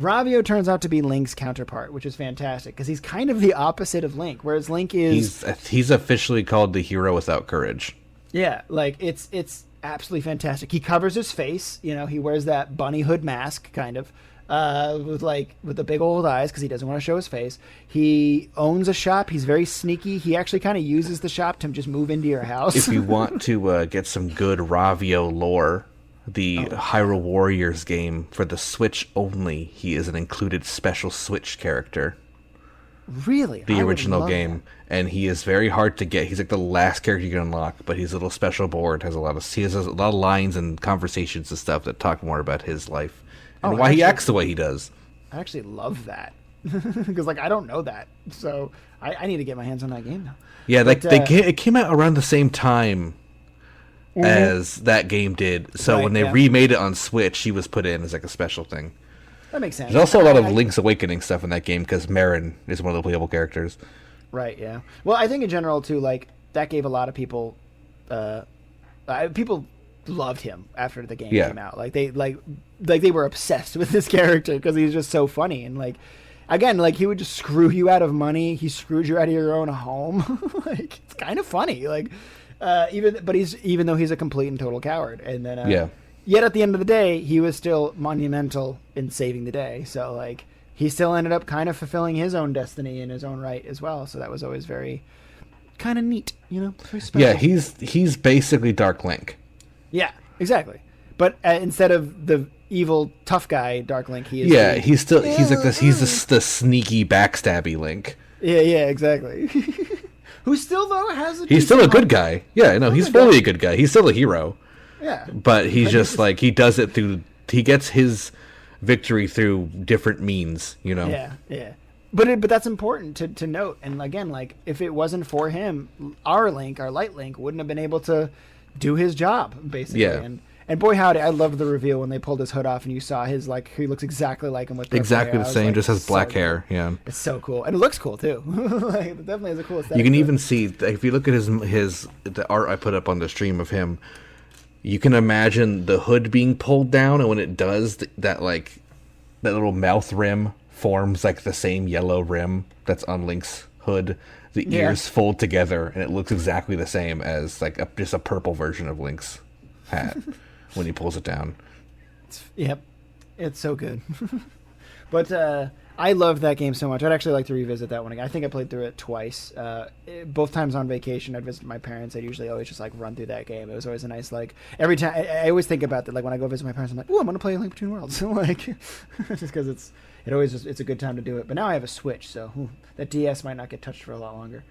Speaker 2: Ravio turns out to be Link's counterpart, which is fantastic because he's kind of the opposite of Link, whereas Link is
Speaker 1: he's officially called the hero without courage.
Speaker 2: Yeah, like it's absolutely fantastic. He covers his face, he wears that bunny hood mask kind of, with the big old eyes because he doesn't want to show his face. He owns a shop. He's very sneaky. He actually kind of uses the shop to just move into your house.
Speaker 1: If you want to get some good Ravio lore, the Hyrule Warriors game for the Switch only, he is an included special Switch character.
Speaker 2: Really?
Speaker 1: The original game. That. And he is very hard to get. He's like the last character you can unlock, but his little special board has he has a lot of lines and conversations and stuff that talk more about his life and why he acts the way he does.
Speaker 2: I actually love that. Because I don't know that. So I need to get my hands on that game now.
Speaker 1: Yeah, it came out around the same time as that game did. So when they remade it on Switch, he was put in as like a special thing.
Speaker 2: That makes sense.
Speaker 1: There's also a lot of Link's Awakening stuff in that game because Marin is one of the playable characters.
Speaker 2: Right, yeah. Well, I think in general, too, that gave a lot of people... people loved him after the game came out. They were obsessed with this character because he's just so funny. And, again, he would just screw you out of money. He screwed you out of your own home. It's kind of funny. Even though he's a complete and total coward. And then... Yet at the end of the day, he was still monumental in saving the day. So, he still ended up kind of fulfilling his own destiny in his own right as well. So that was always very kind of neat, very special.
Speaker 1: Yeah, he's basically Dark Link.
Speaker 2: Yeah, exactly. But instead of the evil tough guy Dark Link, he is.
Speaker 1: Yeah, he's the sneaky backstabby Link.
Speaker 2: Yeah, exactly. Who still though has a.
Speaker 1: He's still a good guy. Yeah, no, he's fully a good guy. He's still a hero.
Speaker 2: Yeah,
Speaker 1: but he's just he does it through. He gets his victory through different means,
Speaker 2: Yeah. But that's important to note. And again, if it wasn't for him, our Light Link, wouldn't have been able to do his job basically.
Speaker 1: Yeah.
Speaker 2: And boy howdy, I loved the reveal when they pulled his hood off and you saw his he looks exactly like him with
Speaker 1: exactly the same, just has black hair. Yeah,
Speaker 2: it's so cool and it looks cool too. It definitely has a cool aesthetic.
Speaker 1: You can even see if you look at the art I put up on the stream of him. You can imagine the hood being pulled down, and when it does, that little mouth rim forms the same yellow rim that's on Link's hood. The ears fold together, and it looks exactly the same as just a purple version of Link's hat when he pulls it down.
Speaker 2: Yep, it's so good. But I loved that game so much. I'd actually like to revisit that one again. I think I played through it twice. Both times on vacation, I'd visit my parents. I'd usually always just run through that game. It was always a nice every time. I always think about that. When I go visit my parents, I'm like, "Ooh, I'm gonna play Link Between Worlds." Just because it's a good time to do it. But now I have a Switch, so that DS might not get touched for a lot longer.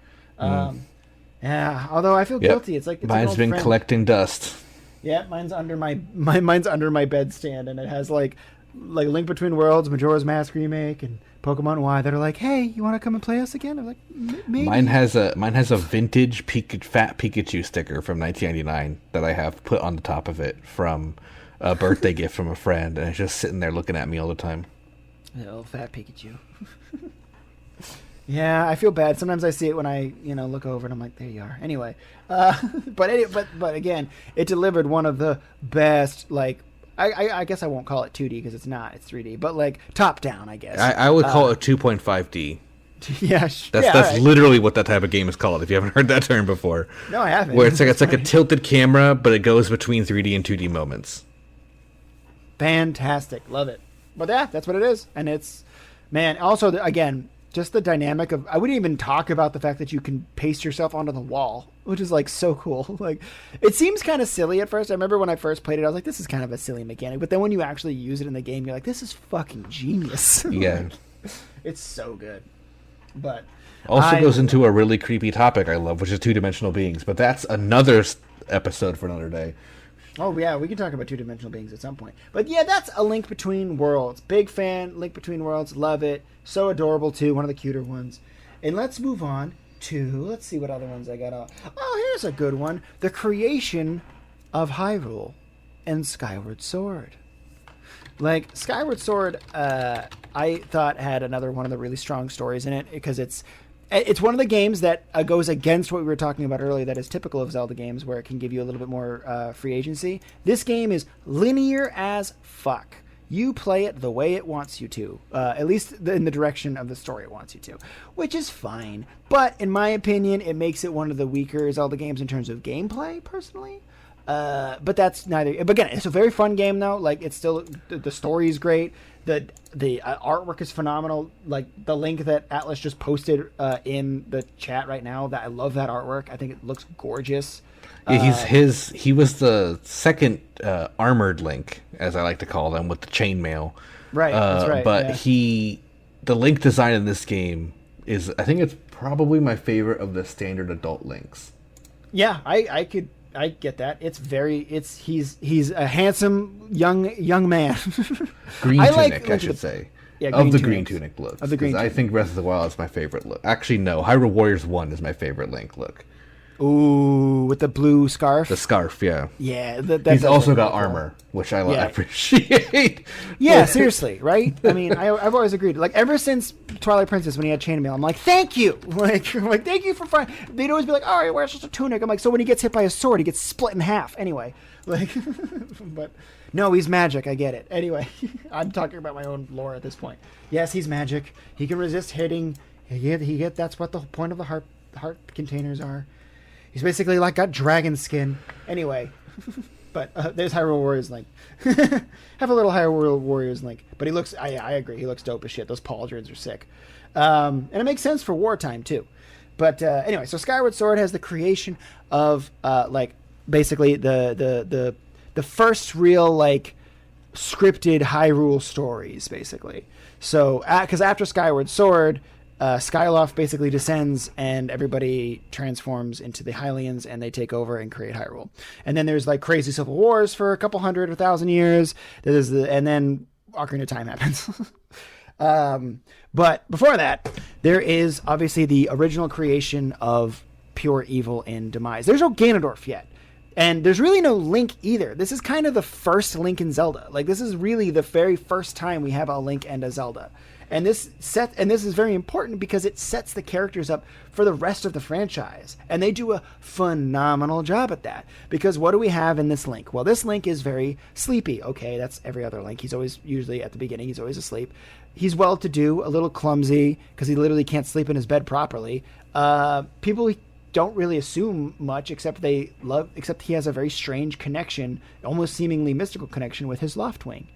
Speaker 2: Yeah. Although I feel guilty. It's it's
Speaker 1: mine's been collecting dust.
Speaker 2: Yeah, mine's under mine's under my bedstand, and it has Link Between Worlds, Majora's Mask remake, and Pokemon Y that are hey, you want to come and play us again? I'm like, maybe.
Speaker 1: Mine has a vintage fat Pikachu sticker from 1999 that I have put on the top of it from a birthday gift from a friend, and it's just sitting there looking at me all the time.
Speaker 2: Little fat Pikachu. Yeah, I feel bad. Sometimes I see it when I look over and I'm like, there you are. Anyway, but again, it delivered one of the best I guess I won't call it 2D because it's not. It's 3D. But top down, I guess.
Speaker 1: I would call it 2.5D.
Speaker 2: Yeah.
Speaker 1: That's right. Literally what that type of game is called, if you haven't heard that term before.
Speaker 2: No, I haven't.
Speaker 1: Where it's like a tilted camera, but it goes between 3D and 2D moments.
Speaker 2: Fantastic. Love it. But yeah, that's what it is. And it's, man, also, again, just the dynamic of, I wouldn't even talk about the fact that you can paste yourself onto the wall, which is so cool. It seems kind of silly at first. I remember when I first played it, I was like, this is kind of a silly mechanic. But then when you actually use it in the game, you're like, this is fucking genius.
Speaker 1: Yeah.
Speaker 2: It's so good. But
Speaker 1: also goes into a really creepy topic I love, which is two-dimensional beings. But that's another episode for another day.
Speaker 2: Oh, yeah, we can talk about two-dimensional beings at some point. But yeah, that's A Link Between Worlds. Big fan, Link Between Worlds, love it. So adorable, too, one of the cuter ones. And let's move on to, let's see what other ones I got. Oh, here's a good one. The creation of Hyrule and Skyward Sword. Skyward Sword, I thought had another one of the really strong stories in it, because it's one of the games that goes against what we were talking about earlier that is typical of Zelda games, where it can give you a little bit more free agency. This game is linear as fuck. You play it the way it wants you to, at least in the direction of the story it wants you to, which is fine. But in my opinion, it makes it one of the weaker Zelda games in terms of gameplay, personally. But that's neither. But again, it's a very fun game though. Like it's still the story is great. The artwork is phenomenal. Like the link that Atlas just posted in the chat right now. That I love that artwork. I think it looks gorgeous.
Speaker 1: Yeah, he was the second armored Link, as I like to call them, with the chainmail.
Speaker 2: Right, that's right.
Speaker 1: But the Link design in this game is, I think it's probably my favorite of the standard adult Links.
Speaker 2: Yeah, I get that. He's a handsome young man.
Speaker 1: Green tunic, I should say.
Speaker 2: Yeah,
Speaker 1: of the green tunic look.
Speaker 2: Of the green
Speaker 1: I think Breath of the Wild is my favorite look. Actually, no. Hyrule Warriors 1 is my favorite Link look.
Speaker 2: Ooh, with the blue scarf.
Speaker 1: The scarf, yeah.
Speaker 2: Yeah,
Speaker 1: he's also got armor, which I appreciate.
Speaker 2: Yeah, seriously, right? I mean, I've always agreed. Like ever since Twilight Princess, when he had chainmail, I'm like, thank you, like thank you for finding. They'd always be like, all right, where's just a tunic? I'm like, so when he gets hit by a sword, he gets split in half. Anyway, like, but no, he's magic. I get it. Anyway, I'm talking about my own lore at this point. Yes, he's magic. He can resist hitting. That's what the point of the heart containers are. He's basically like got dragon skin. Anyway, but there's Hyrule Warriors Link. Have a little Hyrule Warriors Link. But he looks, I agree, he looks dope as shit. Those pauldrons are sick. And it makes sense for wartime too. But anyway, so Skyward Sword has the creation of basically the first real like scripted Hyrule stories, basically. So because after Skyward Sword, Skyloft basically descends and everybody transforms into the Hylians and they take over and create Hyrule. And then there's like crazy civil wars for a couple hundred or 1,000 years. And then Ocarina of Time happens. But before that, there is obviously the original creation of pure evil and demise. There's no Ganondorf yet. And there's really no Link either. This is kind of the first Link in Zelda. Like this is really the very first time we have a Link and a Zelda. And this is very important because it sets the characters up for the rest of the franchise. And they do a phenomenal job at that. Because what do we have in this Link? Well, this Link is very sleepy. Okay, that's every other Link. He's always, usually at the beginning, he's always asleep. He's well-to-do, a little clumsy, because he literally can't sleep in his bed properly. People don't really assume much, except he has a very strange connection, almost seemingly mystical connection with his Loftwing.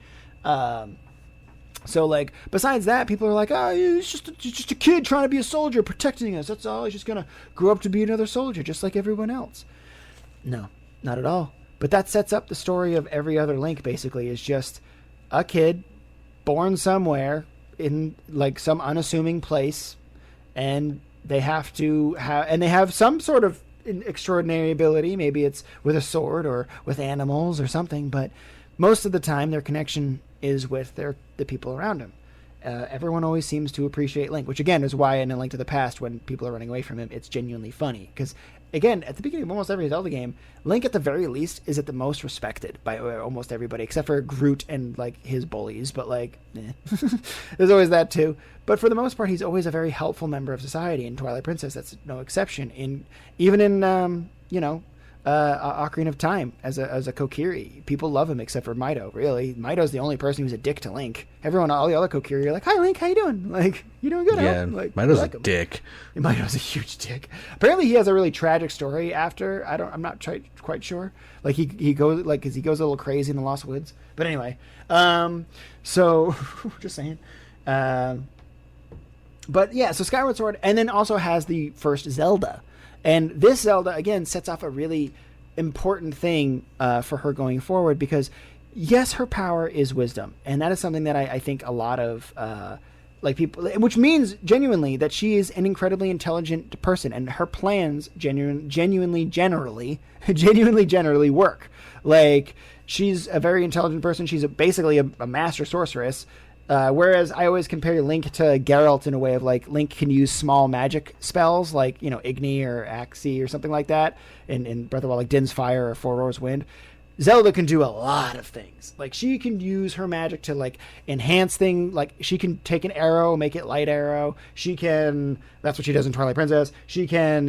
Speaker 2: So, like, besides that, people are like, oh, he's just a kid trying to be a soldier, protecting us. That's all. He's just going to grow up to be another soldier, just like everyone else. No, not at all. But that sets up the story of every other Link, basically, is just a kid born somewhere in, like, some unassuming place, and they have to have some sort of extraordinary ability. Maybe it's with a sword or with animals or something, but most of the time their connection is with the people around him. Everyone always seems to appreciate Link, which again is why in A Link to the Past, when people are running away from him, it's genuinely funny. Because again, at the beginning of almost every Zelda game, Link at the very least is at the most respected by almost everybody, except for Groot and like his bullies. But like, there's always that too. But for the most part, he's always a very helpful member of society. In Twilight Princess, that's no exception. Even in Ocarina of Time as a Kokiri, people love him except for Mido. Really, Mido's the only person who's a dick to Link. All the other Kokiri are like, "Hi Link, how you doing? Like, you doing good?"
Speaker 1: Yeah,
Speaker 2: like,
Speaker 1: Mido's like a dick.
Speaker 2: Mido's a huge dick. Apparently, he has a really tragic story after. I'm not quite sure. Like he goes because he goes a little crazy in the Lost Woods. But anyway, so just saying. But yeah, so Skyward Sword, and then also has the first Zelda. And this Zelda, again, sets off a really important thing for her going forward because, yes, her power is wisdom. And that is something that I think a lot of people, which means genuinely that she is an incredibly intelligent person and her plans genuinely generally work. Like, she's a very intelligent person. She's basically a master sorceress. Whereas I always compare Link to Geralt in a way of like Link can use small magic spells like, Igni or Axii or something like that in Breath of the Wild, like Din's Fire or Four Roars Wind. Zelda can do a lot of things. Like she can use her magic to like enhance things. Like she can take an arrow, make it light arrow. That's what she does in Twilight Princess. She can,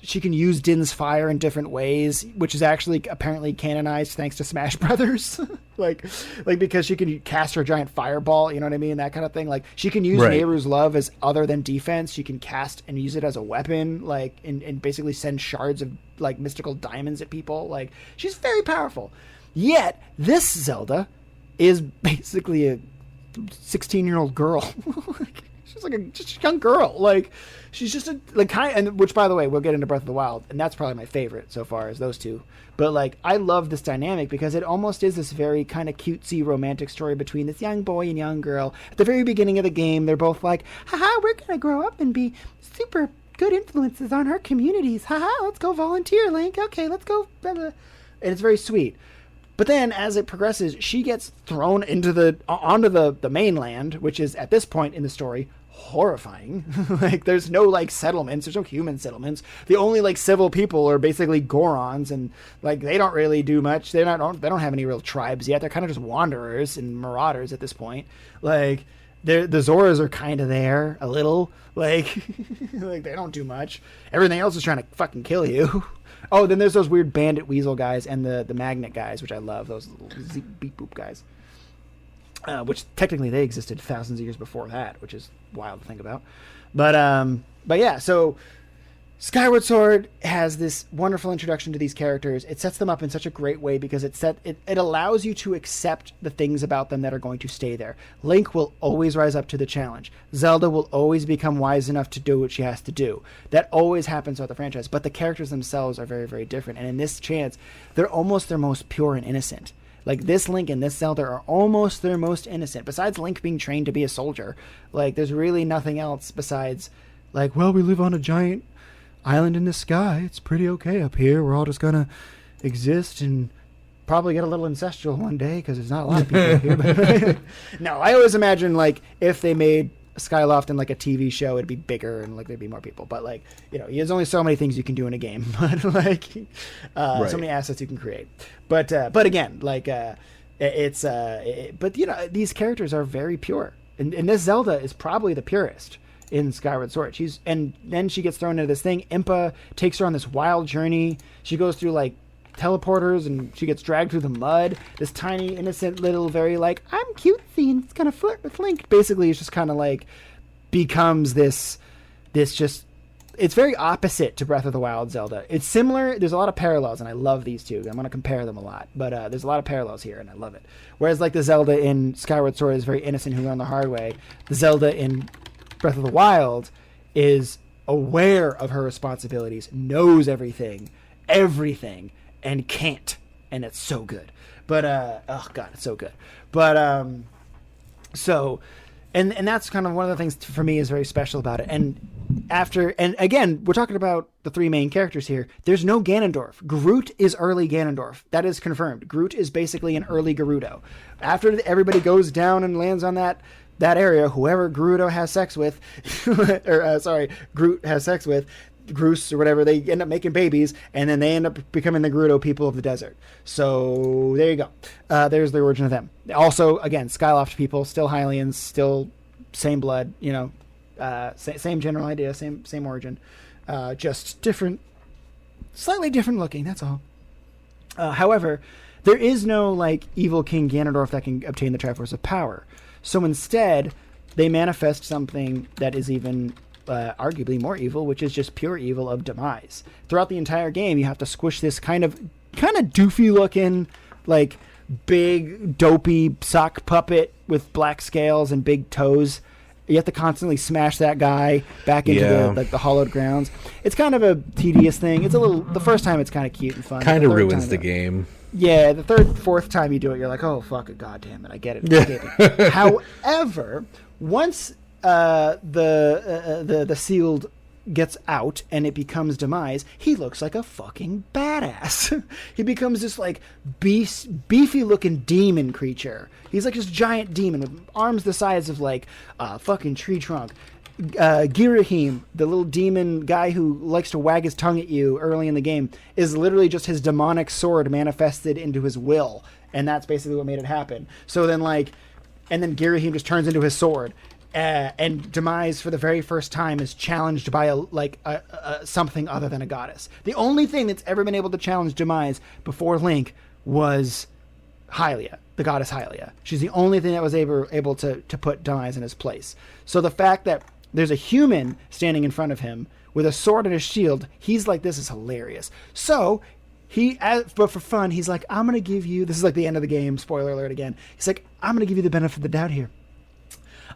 Speaker 2: she can use Din's fire in different ways, which is actually apparently canonized thanks to Smash Brothers. like because she can cast her giant fireball, you know what I mean? That kind of thing. Like she can use Nehru's love as other than defense. She can cast and use it as a weapon, like and basically send shards of like mystical diamonds at people. Like she's very powerful. Yet this Zelda is basically a 16-year-old girl. She's like just a young girl. Like she's just and which, by the way, we'll get into Breath of the Wild, and that's probably my favorite so far is those two. But like I love this dynamic because it almost is this very kind of cutesy romantic story between this young boy and young girl. At the very beginning of the game, they're both like, haha, we're gonna grow up and be super good influences on our communities. Haha, let's go volunteer, Link. Okay, let's go. And it's very sweet. But then, as it progresses, she gets thrown onto the mainland, which is at this point in the story horrifying. Like, there's no like settlements, there's no human settlements. The only like civil people are basically Gorons, and like they don't really do much. They don't have any real tribes yet. They're kind of just wanderers and marauders at this point. Like, the Zoras are kind of there a little. Like, like they don't do much. Everything else is trying to fucking kill you. Oh, then there's those weird bandit weasel guys and the magnet guys, which I love. Those little beep boop guys. Which technically they existed thousands of years before that, which is wild to think about. But yeah, so Skyward Sword has this wonderful introduction to these characters. It sets them up in such a great way because it allows you to accept the things about them that are going to stay there. Link will always rise up to the challenge. Zelda will always become wise enough to do what she has to do. That always happens throughout the franchise, but the characters themselves are very, very different. And in this chance, they're almost their most pure and innocent. Like, this Link and this Zelda are almost their most innocent. Besides Link being trained to be a soldier, like, there's really nothing else besides, like, well, we live on a giant island in the sky. It's pretty okay up here. We're all just gonna exist and probably get a little incestual one day because there's not a lot of people here. But no, I always imagine, like, if they made Skyloft in like a TV show, it'd be bigger and like there'd be more people. But like, you know, there's only so many things you can do in a game. But like, so many assets you can create. But again, like, but you know, these characters are very pure, and this Zelda is probably the purest in Skyward Sword. And then she gets thrown into this thing. Impa takes her on this wild journey. She goes through like teleporters and she gets dragged through the mud. This tiny, innocent little, very like, I'm cutesy and it's gonna flirt with Link. Basically, it's just kind of like becomes this just. It's very opposite to Breath of the Wild Zelda. It's similar. There's a lot of parallels, and I love these two. I'm going to compare them a lot, but there's a lot of parallels here, and I love it. Whereas like the Zelda in Skyward Sword is very innocent, who learned the hard way. The Zelda in Breath of the Wild is aware of her responsibilities, knows everything, and can't. And it's so good. But, oh God, it's so good. But, and that's kind of one of the things for me is very special about it. And again, we're talking about the three main characters here. There's no Ganondorf. Groot is early Ganondorf. That is confirmed. Groot is basically an early Gerudo. After everybody goes down and lands on that area, whoever Gerudo has sex with, Groot has sex with, Groose or whatever, they end up making babies, and then they end up becoming the Gerudo people of the desert. So there you go. There's the origin of them. Also, again, Skyloft people, still Hylians, still same blood, you know, same general idea, same origin, just different, slightly different looking. That's all. However, there is no like evil King Ganondorf that can obtain the Triforce of Power. So instead, they manifest something that is even arguably more evil, which is just pure evil of demise. Throughout the entire game, you have to squish this kind of doofy looking, like big dopey sock puppet with black scales and big toes. You have to constantly smash that guy back into the hollowed grounds. It's kind of a tedious thing. It's a little. The first time it's kind of cute and fun.
Speaker 1: Kind of ruins the game.
Speaker 2: Yeah, the third, fourth time you do it, you're like, oh fuck it, god damn it, I get it. However, once the sealed gets out and it becomes demise, he looks like a fucking badass. He becomes this like beefy looking demon creature. He's like this giant demon with arms the size of like a fucking tree trunk. Girahim, the little demon guy who likes to wag his tongue at you early in the game, is literally just his demonic sword manifested into his will, and that's basically what made it happen. So then and then Girahim just turns into his sword. And Demise, for the very first time, is challenged by something other than a goddess. The only thing that's ever been able to challenge Demise before Link was Hylia, the goddess Hylia. She's the only thing that was able to put Demise in his place. So the fact that there's a human standing in front of him with a sword and a shield, he's like, this is hilarious. So but for fun, he's like, I'm going to give you, this is like the end of the game, spoiler alert again. He's like, I'm going to give you the benefit of the doubt here.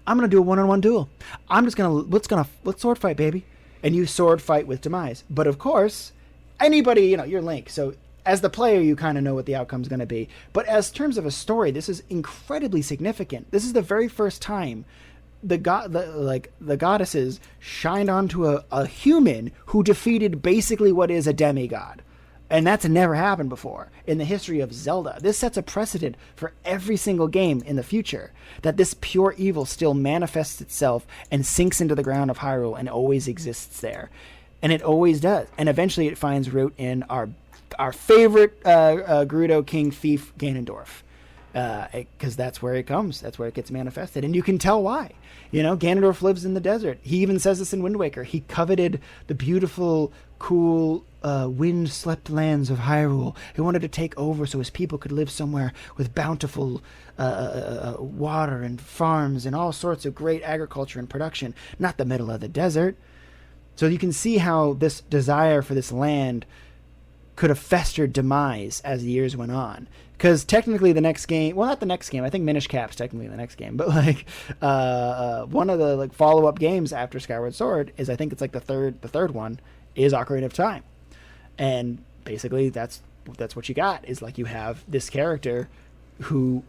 Speaker 2: I'm going to do a one-on-one duel. I'm just going to, let's sword fight, baby. And you sword fight with Demise. But of course, anybody, you're Link. So as the player, you kind of know what the outcome's going to be. But as terms of a story, this is incredibly significant. This is the very first time the goddesses shined onto a human who defeated basically what is a demigod. And that's never happened before in the history of Zelda. This sets a precedent for every single game in the future, that this pure evil still manifests itself and sinks into the ground of Hyrule and always exists there. And it always does. And eventually it finds root in our favorite Gerudo King thief, Ganondorf. Because that's where it comes. That's where it gets manifested. And you can tell why. Ganondorf lives in the desert. He even says this in Wind Waker. He coveted the beautiful, cool, wind-swept lands of Hyrule. He wanted to take over so his people could live somewhere with bountiful water and farms and all sorts of great agriculture and production, not the middle of the desert. So you can see how this desire for this land could have festered Demise as the years went on. Because technically the next game, well, not the next game, I think Minish Cap's technically the next game, but one of the follow-up games after Skyward Sword is, I think it's the third one is Ocarina of Time. And basically that's what you got, is you have this character who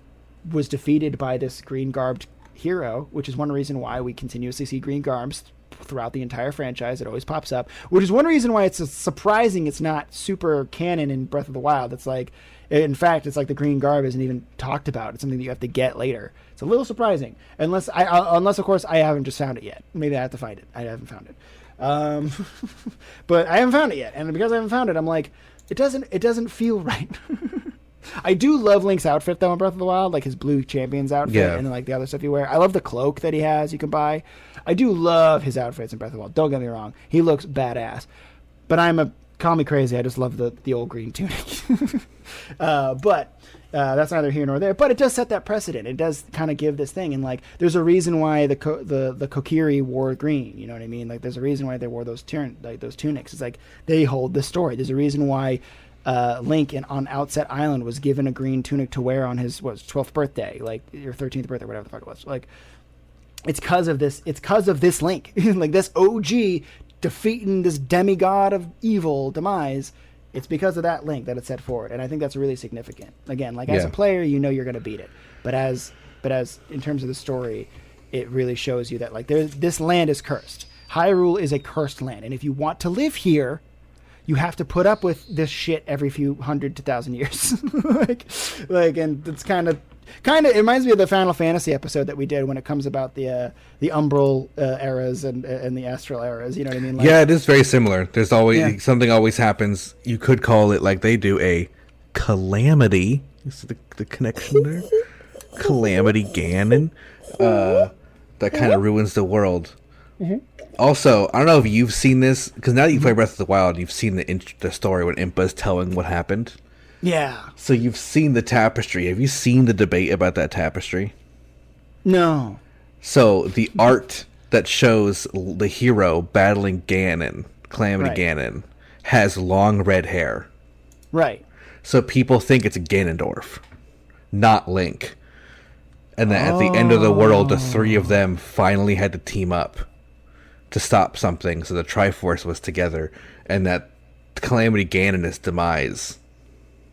Speaker 2: was defeated by this green-garbed hero, which is one reason why we continuously see green garbs throughout the entire franchise. It always pops up, which is one reason why it's surprising it's not super canon in Breath of the Wild. It's in fact, it's the green garb isn't even talked about. It's something that you have to get later. It's a little surprising, unless of course I haven't just found it yet. Maybe I have to find it. I haven't found it. But I haven't found it yet, and because I haven't found it, I'm like, it doesn't feel right. I do love Link's outfit though in Breath of the Wild, his blue champion's outfit, and the other stuff you wear. I love the cloak that he has. You can buy. I do love his outfits in Breath of the Wild. Don't get me wrong, he looks badass. But call me crazy, I just love the old green tunic. But that's neither here nor there. But it does set that precedent. It does kind of give this thing, and there's a reason why the Kokiri wore green. You know what I mean? There's a reason why they wore those those tunics. It's they hold the story. There's a reason why Link on Outset Island was given a green tunic to wear on his 12th birthday, your 13th birthday, whatever the fuck it was. It's because of this. It's because of this Link, this OG defeating this demigod of evil, Demise. It's because of that Link that it's set forward, and I think that's really significant. Again, as a player, you're going to beat it, but as in terms of the story, it really shows you that this land is cursed. Hyrule is a cursed land, and if you want to live here, you have to put up with this shit every few 100 to 1,000 years. And it's kind of it reminds me of the Final Fantasy episode that we did when it comes about the Umbral eras and the Astral eras. You know what I mean?
Speaker 1: Yeah, it is very similar. There's always something always happens. You could call it like they do a calamity. You see the connection there? Calamity Ganon. That kind of ruins the world. Mm-hmm. Also, I don't know if you've seen this, because now that you play Breath of the Wild, you've seen the story when Impa's telling what happened.
Speaker 2: Yeah.
Speaker 1: So you've seen the tapestry. Have you seen the debate about that tapestry?
Speaker 2: No.
Speaker 1: So the art that shows the hero battling Ganon, Calamity Ganon, has long red hair.
Speaker 2: Right.
Speaker 1: So people think it's Ganondorf, not Link. And then at the end of the world, the three of them finally had to team up to stop something, so the Triforce was together, and that Calamity Ganon is Demise.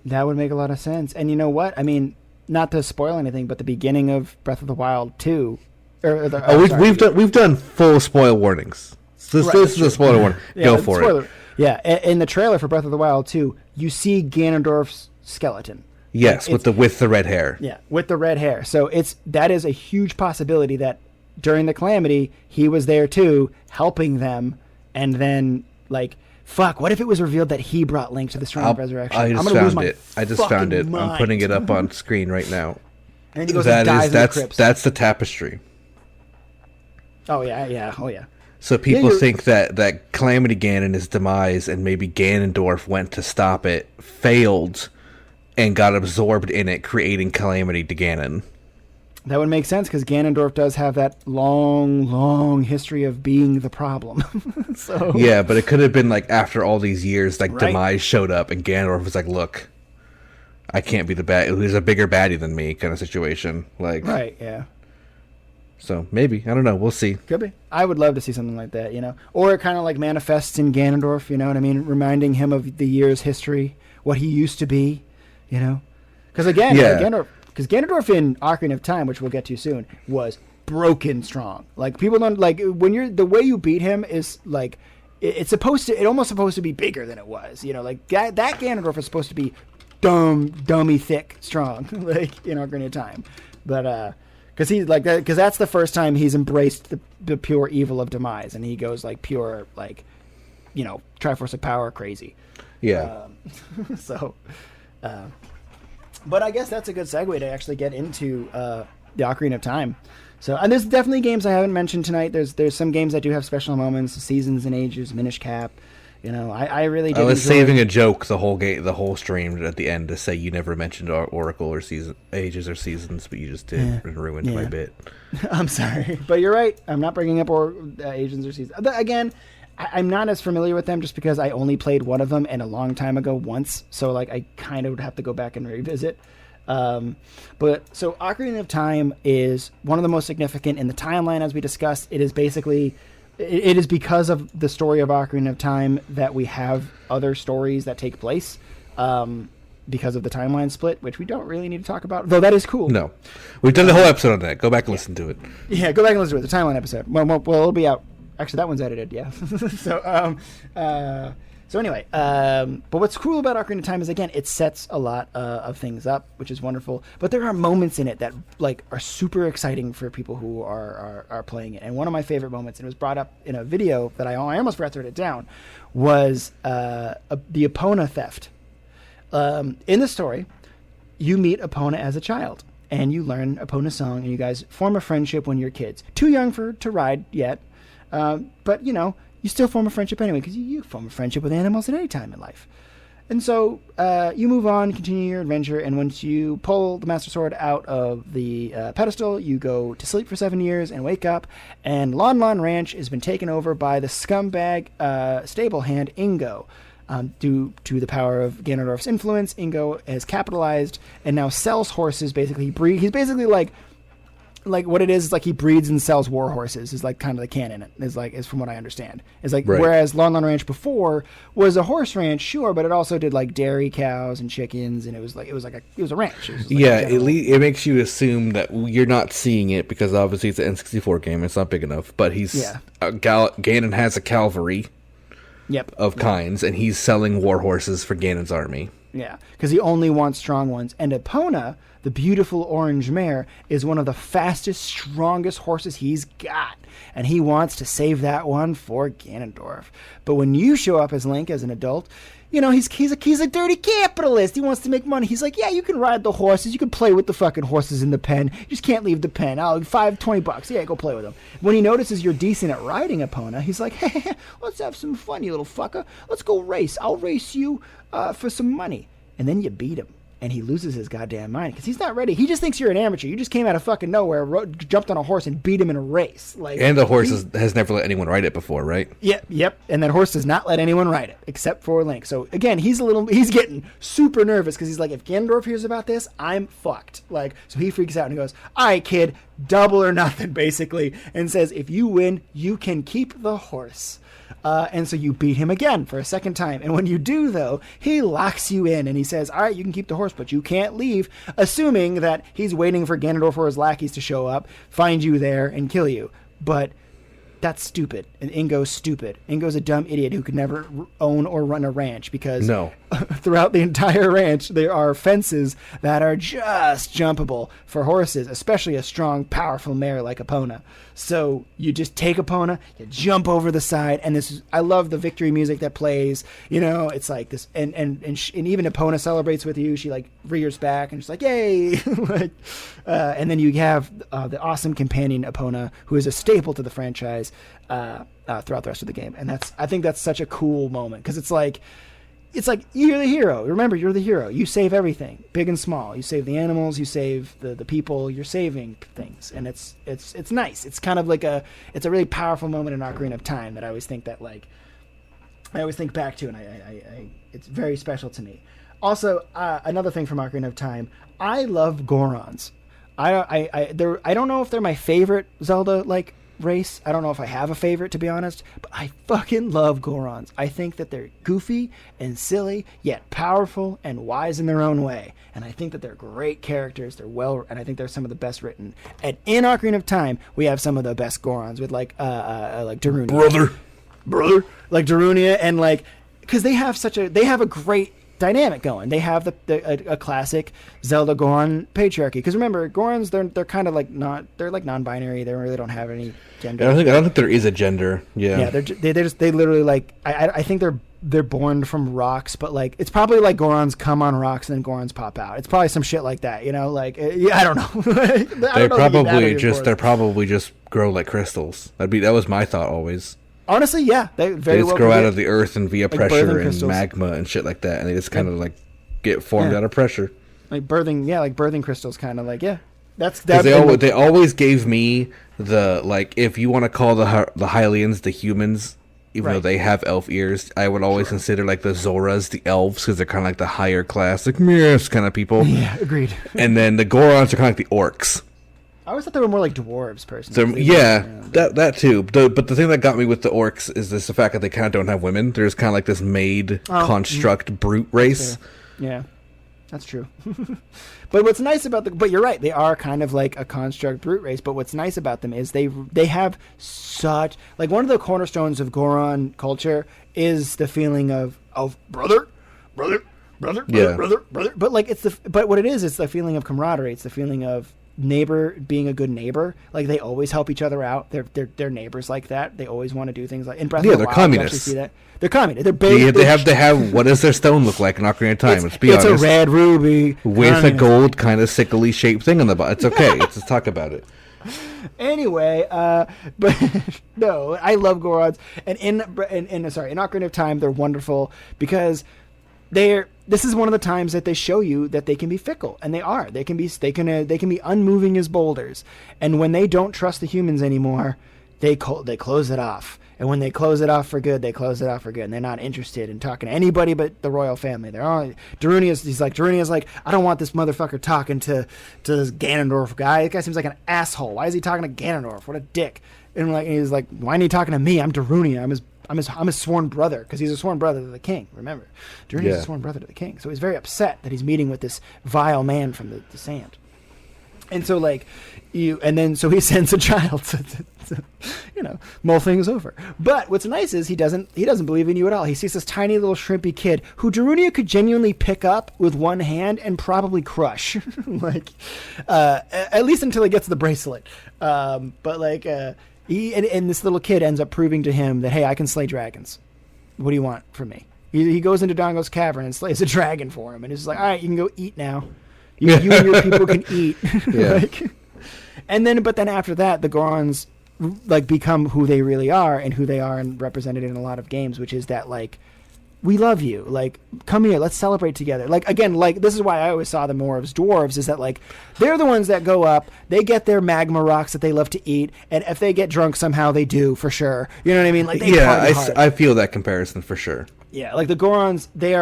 Speaker 2: That would make a lot of sense. And you know what? I mean, not to spoil anything, but the beginning of Breath of the Wild 2...
Speaker 1: we've done full spoil warnings. This is a spoiler warning. Go for it.
Speaker 2: Yeah, in the trailer for Breath of the Wild 2, you see Ganondorf's skeleton.
Speaker 1: Yes, with the red hair.
Speaker 2: Yeah, with the red hair. So that is a huge possibility that during the Calamity, he was there too, helping them, and then, fuck, what if it was revealed that he brought Link to the Shrine of Resurrection?
Speaker 1: I just found it. I'm putting it up on screen right now.
Speaker 2: And he goes and dives in the crypts.
Speaker 1: That's the tapestry.
Speaker 2: Oh yeah.
Speaker 1: So people think that Calamity Ganon, his demise, and maybe Ganondorf went to stop it, failed, and got absorbed in it, creating Calamity to Ganon.
Speaker 2: That would make sense, because Ganondorf does have that long history of being the problem. So
Speaker 1: yeah, but it could have been like after all these years, like Demise showed up, and Ganondorf was like, "Look, I can't be the bad. There's a bigger baddie than me," kind of situation. Like,
Speaker 2: right, yeah.
Speaker 1: So maybe, I don't know. We'll see.
Speaker 2: Could be. I would love to see something like that, or it kind of like manifests in Ganondorf. You know what I mean? Reminding him of the year's history, what he used to be. Because again, Because Ganondorf in Ocarina of Time, which we'll get to soon, was broken strong. Like, people don't, like, when you're, the way you beat him is, like, it's almost supposed to be bigger than it was. Like, that Ganondorf is supposed to be dummy thick strong, like, in Ocarina of Time. But, because that's the first time he's embraced the pure evil of Demise, and he goes, like, pure, like, Triforce of Power crazy.
Speaker 1: Yeah.
Speaker 2: But I guess that's a good segue to actually get into the Ocarina of Time. So, and there's definitely games I haven't mentioned tonight. There's some games that do have special moments, Seasons and Ages, Minish Cap. I really did.
Speaker 1: I was saving a joke the whole stream at the end to say you never mentioned Oracle or Ages or Seasons, but you just did and ruined my bit.
Speaker 2: I'm sorry, but you're right. I'm not bringing up Ages or Seasons again. I'm not as familiar with them just because I only played one of them and a long time ago once. So, like, I kind of would have to go back and revisit. But so Ocarina of Time is one of the most significant in the timeline, as we discussed. It is basically, it is because of the story of Ocarina of Time that we have other stories that take place, because of the timeline split, which we don't really need to talk about, though that is cool.
Speaker 1: No, we've done the whole episode on that. Go back and listen to it.
Speaker 2: Yeah, go back and listen to it. The timeline episode. Well, it'll be out. Actually, that one's edited, yeah. So anyway, but what's cool about Ocarina of Time is, again, it sets a lot of things up, which is wonderful. But there are moments in it that, like, are super exciting for people who are playing it. And one of my favorite moments, and it was brought up in a video that I almost forgot to write it down, was the Epona Theft. In the story, you meet Epona as a child, and you learn Epona's song, and you guys form a friendship when you're kids. Too young to ride yet. But, you still form a friendship anyway, because you form a friendship with animals at any time in life. And so you move on, continue your adventure, and once you pull the Master Sword out of the pedestal, you go to sleep for 7 years and wake up, and Lon Lon Ranch has been taken over by the scumbag stable hand Ingo. Due to the power of Ganondorf's influence, Ingo has capitalized and now sells horses. Basically, he's basically like what it is like he breeds and sells war horses is like kind of the canon is from what I understand. Is like right. Whereas Lon Lon Ranch before was a horse ranch, sure, but it also did like dairy cows and chickens, and it was a ranch.
Speaker 1: It makes you assume that you're not seeing it because obviously it's an N64 game. It's not big enough, but Ganon has a cavalry.
Speaker 2: Yep.
Speaker 1: Of kinds, and he's selling war horses for Ganon's army.
Speaker 2: Yeah, because he only wants strong ones. And Epona, the beautiful orange mare, is one of the fastest, strongest horses he's got. And he wants to save that one for Ganondorf. But when you show up as Link as an adult, he's a dirty capitalist. He wants to make money. He's like, yeah, you can ride the horses. You can play with the fucking horses in the pen. You just can't leave the pen. $20. Yeah, go play with them. When he notices you're decent at riding Epona, he's like, hey, let's have some fun, you little fucker. Let's go race. I'll race you for some money. And then you beat him. And he loses his goddamn mind because he's not ready. He just thinks you're an amateur. You just came out of fucking nowhere, jumped on a horse, and beat him in a race.
Speaker 1: And the horse has never let anyone ride it before, right?
Speaker 2: Yep. And that horse does not let anyone ride it except for Link. So again, he's getting super nervous because he's like, if Ganondorf hears about this, I'm fucked. So he freaks out and he goes, "All right, kid, double or nothing," basically, and says, if you win, you can keep the horse. And so you beat him again for a second time. And when you do, though, he locks you in and he says, all right, you can keep the horse, but you can't leave, assuming that he's waiting for Ganondorf or his lackeys to show up, find you there, and kill you. But that's stupid. And Ingo's stupid. Ingo's a dumb idiot who could never own or run a ranch because...
Speaker 1: No.
Speaker 2: throughout the entire ranch, there are fences that are just jumpable for horses, especially a strong, powerful mare like Epona. So you just take Epona, you jump over the side, and I love the victory music that plays. It's like this, and even Epona celebrates with you. She like rears back and she's like, "Yay!" And then you have the awesome companion Epona, who is a staple to the franchise throughout the rest of the game, and I think that's such a cool moment because it's like you're the hero. Remember, you're the hero. You save everything, big and small. You save the animals. You save the people. You're saving things, and it's nice. It's kind of like it's a really powerful moment in Ocarina of Time that I always think that I always think back to, and I it's very special to me. Also, another thing from Ocarina of Time, I love Gorons. I don't know if they're my favorite Zelda race. I don't know if I have a favorite, to be honest, but I fucking love Gorons. I think that they're goofy and silly, yet powerful and wise in their own way. And I think that they're great characters. And I think they're some of the best written. And in Ocarina of Time, we have some of the best Gorons with like Darunia. Brother. Like Darunia, and because they have a great dynamic going. They have a classic Zelda Goron patriarchy. Because remember, Gorons, they're kind of they're like non-binary. They really don't have any gender.
Speaker 1: I don't think there is a gender. Yeah.
Speaker 2: Yeah, they literally I think they're born from rocks, but it's probably like Gorons come on rocks and then Gorons pop out. It's probably some shit like that, I don't know.
Speaker 1: They're probably just grow like crystals. That was my thought always.
Speaker 2: Honestly, yeah, they
Speaker 1: just grow out of the earth and via pressure and magma and shit like that, and they just kind of get formed out of pressure.
Speaker 2: Birthing crystals, kind of That's
Speaker 1: they always gave me the if you want to call the Hylians the humans, even though they have elf ears, I would always consider the Zoras the elves because they're kind of the higher class, yes kind of people.
Speaker 2: Yeah, agreed.
Speaker 1: And then the Gorons are kind of like the orcs.
Speaker 2: I always thought they were more like dwarves, personally.
Speaker 1: That too. But the thing that got me with the orcs is the fact that they kind of don't have women. There's kind of this made construct brute race.
Speaker 2: Yeah, that's true. But what's nice about but you're right, they are kind of like a construct brute race. But what's nice about them is they have such one of the cornerstones of Goron culture is the feeling of brother. But but what it is, it's the feeling of camaraderie. It's the feeling of neighbor being a good neighbor. They always help each other out. They're neighbors like that. They always want to do things in Breath of the Wild.
Speaker 1: They're communists.
Speaker 2: See that. They're communists. They're big.
Speaker 1: They have what does their stone look like in Ocarina of Time? Let's be honest.
Speaker 2: It's a red ruby
Speaker 1: with a gold kind of sickly shaped thing on the bottom. It's okay. Let's talk about it.
Speaker 2: Anyway, but no, I love Gorons, and in Ocarina of Time, they're wonderful because this is one of the times that they show you that they can be fickle, and they are. They can be unmoving as boulders, and when they don't trust the humans anymore, they close it off. And when they close it off for good, they close it off for good, and they're not interested in talking to anybody but the royal family. Darunia's like, I don't want this motherfucker talking to this Ganondorf guy. That guy seems like an asshole. Why is he talking to Ganondorf? What a dick! And he's like, why ain't he talking to me? I'm Darunia. I'm his sworn brother, because he's a sworn brother to the king. Remember, Darunia's a sworn brother to the king, so he's very upset that he's meeting with this vile man from the sand. And so so he sends a child to mull things over. But what's nice is he doesn't believe in you at all. He sees this tiny little shrimpy kid who Darunia could genuinely pick up with one hand and probably crush, at least until he gets the bracelet. He and this little kid ends up proving to him that, hey, I can slay dragons. What do you want from me? He goes into Dongo's cavern and slays a dragon for him, and he's like, all right, you can go eat now. You and your people can eat.
Speaker 1: Yeah.
Speaker 2: But then after that, the Gorons become who they really are, and who they are, and represented in a lot of games, which is that we love you. Come here, let's celebrate together. This is why I always saw them more as dwarves, is that they're the ones that go up, they get their magma rocks that they love to eat, and if they get drunk somehow, they do, for sure. You know what I mean?
Speaker 1: I feel that comparison for sure.
Speaker 2: Yeah, the Gorons, they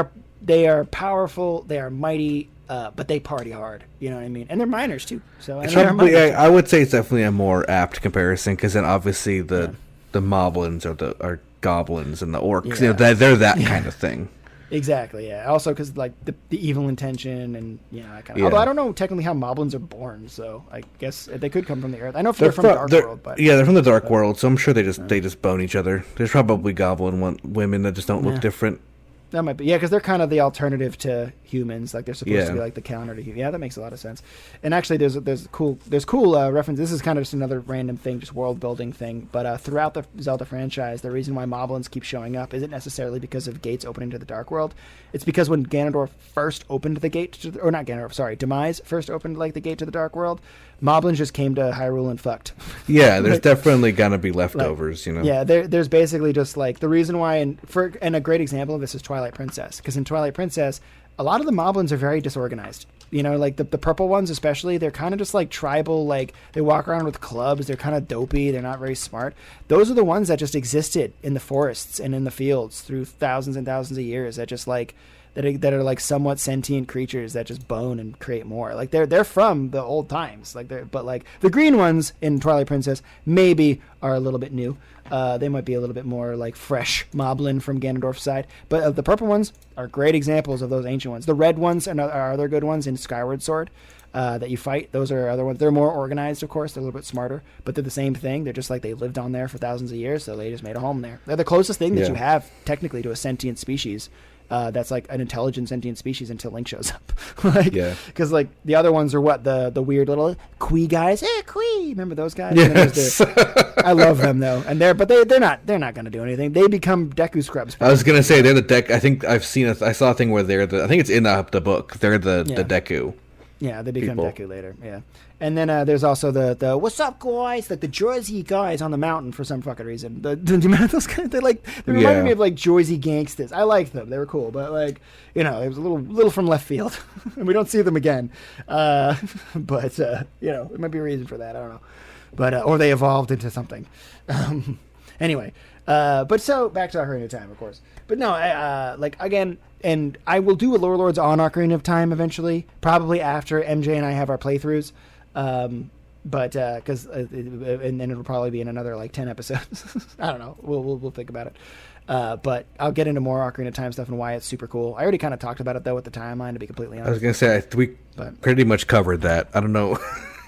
Speaker 2: are powerful, they are mighty, but they party hard. You know what I mean? And they're miners too. So
Speaker 1: I would say it's definitely a more apt comparison, because then obviously the moblins are goblins, and the orcs, they're that kind of thing.
Speaker 2: Exactly, yeah. Also because the evil intention, and that kind of. Although I don't know technically how moblins are born, so I guess they could come from the earth. I know they're from the Dark World, but
Speaker 1: they're from the Dark World, so I'm sure they just bone each other. There's probably goblin women that just don't look different.
Speaker 2: That might be, yeah, because they're kind of the alternative to humans. Like they're supposed to be like the counter to humans. Yeah, that makes a lot of sense. And actually, there's cool reference. This is kind of just another random thing, just world building thing. But throughout the Zelda franchise, the reason why moblins keep showing up isn't necessarily because of gates opening to the Dark World. It's because when Ganondorf first opened the gate, or not Ganondorf, sorry, Demise first opened like the gate to the Dark World, moblins just came to Hyrule and fucked.
Speaker 1: Yeah, there's definitely gonna be leftovers, you know.
Speaker 2: Yeah, there's basically just like the reason why, and a great example of this is Twilight Princess, because in Twilight Princess, a lot of the moblins are very disorganized. You know, like the purple ones especially, they're kind of just like tribal, like they walk around with clubs, they're kind of dopey, they're not very smart. Those are the ones that just existed in the forests and in the fields through thousands and thousands of years, that just like that are like somewhat sentient creatures that just bone and create more. Like they're from the old times. But like the green ones in Twilight Princess maybe are a little bit new. They might be a little bit more like fresh moblin from Ganondorf's side. But the purple ones are great examples of those ancient ones. The red ones are other good ones in Skyward Sword that you fight. Those are other ones. They're more organized, of course. They're a little bit smarter, but they're the same thing. They're just like they lived on there for thousands of years, so they just made a home there. They're the closest thing that you have technically to a sentient species. That's like an intelligent sentient species until Link shows up. Because like the other ones are what the weird little Kui guys. Hey, Kui, remember those guys?
Speaker 1: Yes.
Speaker 2: I love them though, and they're not going to do anything. They become Deku scrubs.
Speaker 1: I was gonna say they're the Deku. I think I saw a thing where they're the. I think it's in the book. They're the Deku.
Speaker 2: Yeah, they become
Speaker 1: people.
Speaker 2: Deku later. Yeah, and then there's also the what's up guys, like the Jersey guys on the mountain for some fucking reason. The those guys, they reminded me of like Jersey gangsters. I liked them; they were cool, but like it was a little from left field, and we don't see them again. But it might be a reason for that. I don't know, but or they evolved into something. Anyway. But so back to Ocarina of Time, of course. But no, again, and I will do a Lore Lords on Ocarina of Time eventually, probably after MJ and I have our playthroughs. But because and then it'll probably be in another like 10 episodes. I don't know. We'll think about it. But I'll get into more Ocarina of Time stuff and why it's super cool. I already kind of talked about it though with the timeline, to be completely honest.
Speaker 1: I was gonna say we pretty much covered that. I don't know.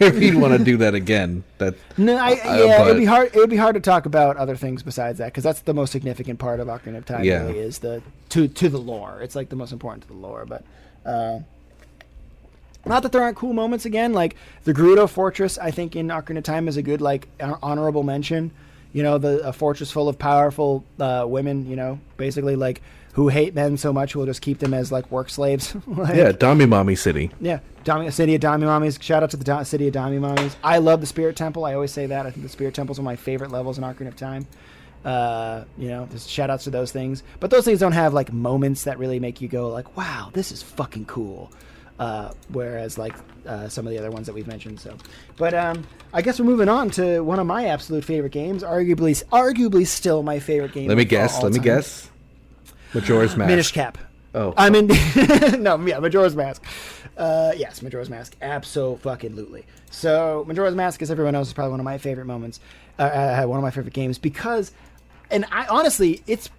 Speaker 1: If you'd want to do that again, it'd
Speaker 2: be hard. It would be hard to talk about other things besides that, because that's the most significant part of Ocarina of Time. Really is to the lore. It's like the most important to the lore. But not that there aren't cool moments. Again, like the Gerudo Fortress, I think in Ocarina of Time is a good like honorable mention. A fortress full of powerful women. Basically like who hate men so much we'll just keep them as like work slaves.
Speaker 1: Dami Mommy City.
Speaker 2: Yeah, City of Dami Mommies. Shout out to the City of Dami Mommies. I love the Spirit Temple. I always say that. I think the Spirit Temple is one of my favorite levels in Ocarina of Time. Just shout outs to those things. But those things don't have like moments that really make you go like, wow, this is fucking cool. Whereas like some of the other ones that we've mentioned. So, but I guess we're moving on to one of my absolute favorite games, arguably still my favorite game.
Speaker 1: Let me guess. Majora's Mask.
Speaker 2: Minish Cap.
Speaker 1: Oh,
Speaker 2: I mean, Majora's Mask. Yes, Majora's Mask. Abso-fucking-lutely. So, Majora's Mask, as everyone knows, is probably one of my favorite moments. One of my favorite games because, and I honestly, it's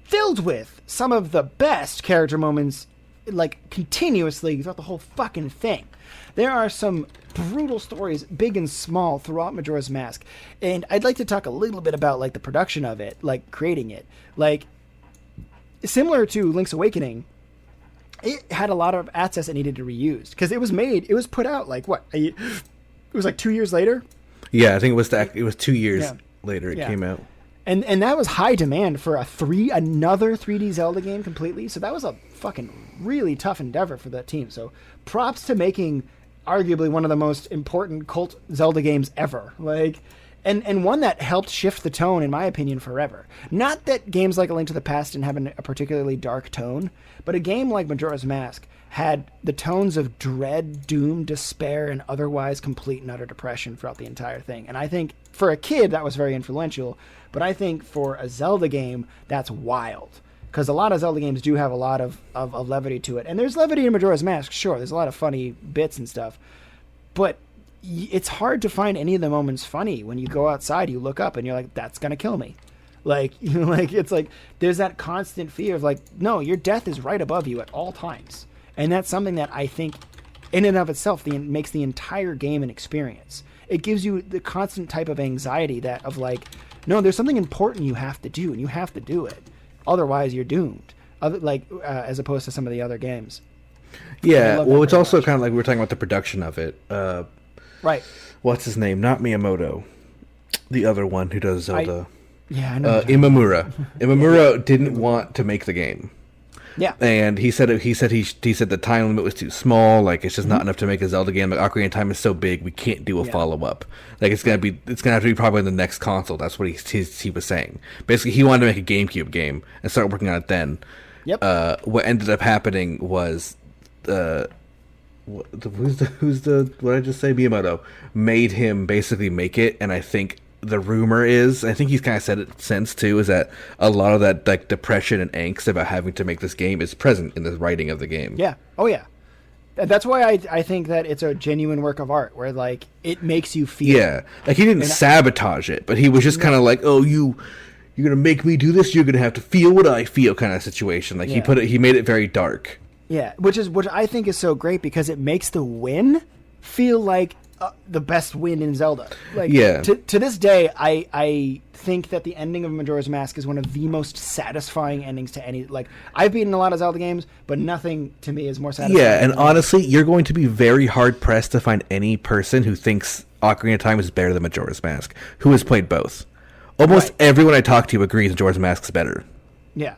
Speaker 2: filled with some of the best character moments, like continuously throughout the whole fucking thing. There are some brutal stories, big and small, throughout Majora's Mask, and I'd like to talk a little bit about like the production of it, like creating it, like. Similar to Link's Awakening, it had a lot of assets that needed to be reused because it was put out like what? It was like 2 years later.
Speaker 1: Yeah, I think it was 2 years later it came out.
Speaker 2: And that was high demand for another 3D Zelda game completely. So that was a fucking really tough endeavor for that team. So props to making arguably one of the most important cult Zelda games ever. Like. And one that helped shift the tone, in my opinion, forever. Not that games like A Link to the Past didn't have a particularly dark tone, but a game like Majora's Mask had the tones of dread, doom, despair, and otherwise complete and utter depression throughout the entire thing. And I think for a kid, that was very influential, but I think for a Zelda game, that's wild. Because a lot of Zelda games do have a lot of levity to it. And there's levity in Majora's Mask, sure. There's a lot of funny bits and stuff. But it's hard to find any of the moments funny when you go outside, you look up and you're like, that's going to kill me. Like, it's like, there's that constant fear of like, no, your death is right above you at all times. And that's something that I think in and of itself makes the entire game an experience. It gives you the constant type of anxiety no, there's something important you have to do and you have to do it. Otherwise you're doomed. as opposed to some of the other games.
Speaker 1: Yeah, well, it's also kind of like we were talking about the production of it.
Speaker 2: Right.
Speaker 1: What's his name? Not Miyamoto. The other one who does Zelda.
Speaker 2: I know.
Speaker 1: Imamura. Imamura didn't want to make the game.
Speaker 2: Yeah.
Speaker 1: And he said the time limit was too small. Like, it's just not enough to make a Zelda game. Like, Ocarina of Time is so big, we can't do a follow up. Like, it's gonna have to be probably in the next console. That's what he was saying. Basically, he wanted to make a GameCube game and start working on it then.
Speaker 2: Yep.
Speaker 1: What ended up happening was what did I just say? Miyamoto made him basically make it, and I think the rumor is, I think he's kind of said it since too, is that a lot of that like depression and angst about having to make this game is present in the writing of the game.
Speaker 2: Yeah. Oh yeah. That's why I think that it's a genuine work of art, where like it makes you feel.
Speaker 1: Yeah, like he didn't sabotage it, but he was just kind of like, oh, you're gonna make me do this. You're gonna have to feel what I feel, kind of situation. Like he made it very dark.
Speaker 2: Yeah, which I think is so great because it makes the win feel like the best win in Zelda. Like, to this day, I think that the ending of Majora's Mask is one of the most satisfying endings to any. Like, I've beaten a lot of Zelda games, but nothing to me is more satisfying.
Speaker 1: Yeah, and honestly, you're going to be very hard pressed to find any person who thinks Ocarina of Time is better than Majora's Mask, who has played both. Almost everyone I talk to agrees Majora's Mask is better.
Speaker 2: Yeah,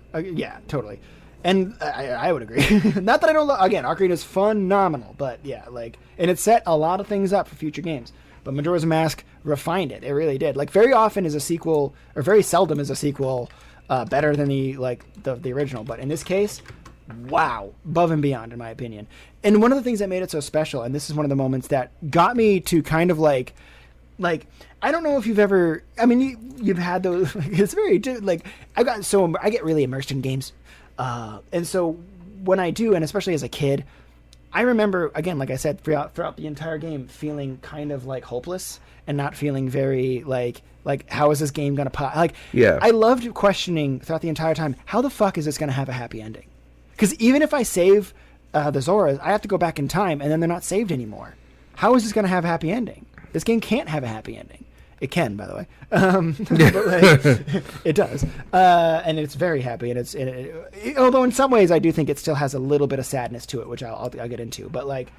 Speaker 2: totally. And I would agree. Not that I don't again, Ocarina is phenomenal, but yeah, like, and it set a lot of things up for future games. But Majora's Mask refined it. It really did. Like, very often is a sequel, or very seldom is a sequel better than the original. But in this case, wow, above and beyond, in my opinion. And one of the things that made it so special, and this is one of the moments that got me to kind of like I don't know if you've ever. I mean, you've had those. It's very like I get really immersed in games. And so when I do, and especially as a kid, I remember, again, like I said, throughout the entire game, feeling kind of like hopeless and not feeling very like how is this game going to pop? Like, I loved questioning throughout the entire time, how the fuck is this going to have a happy ending? Because even if I save the Zoras, I have to go back in time and then they're not saved anymore. How is this going to have a happy ending? This game can't have a happy ending. It can, by the way. But like, it does. And it's very happy. And although in some ways I do think it still has a little bit of sadness to it, which I'll get into. But like,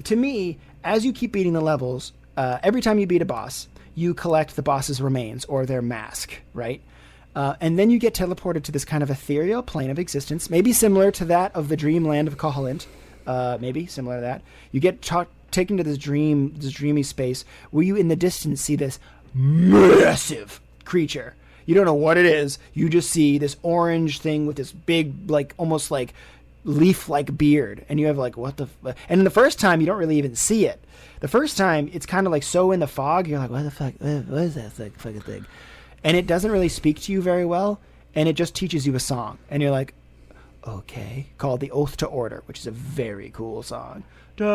Speaker 2: to me, as you keep beating the levels, every time you beat a boss, you collect the boss's remains or their mask, right? And then you get teleported to this kind of ethereal plane of existence, maybe similar to that of the dreamland of Koholint. Maybe similar to that. You get taken to this dreamy space where you in the distance see this massive creature. You don't know what it is. You just see this orange thing with this big, like, almost like leaf-like beard. And you have like, what the and the first time you don't really even see it. The first time it's kind of like so in the fog, you're like, what the fuck, what is that fucking thing? And it doesn't really speak to you very well, and it just teaches you a song. And you're like, okay, called The Oath to Order, which is a very cool song.
Speaker 1: If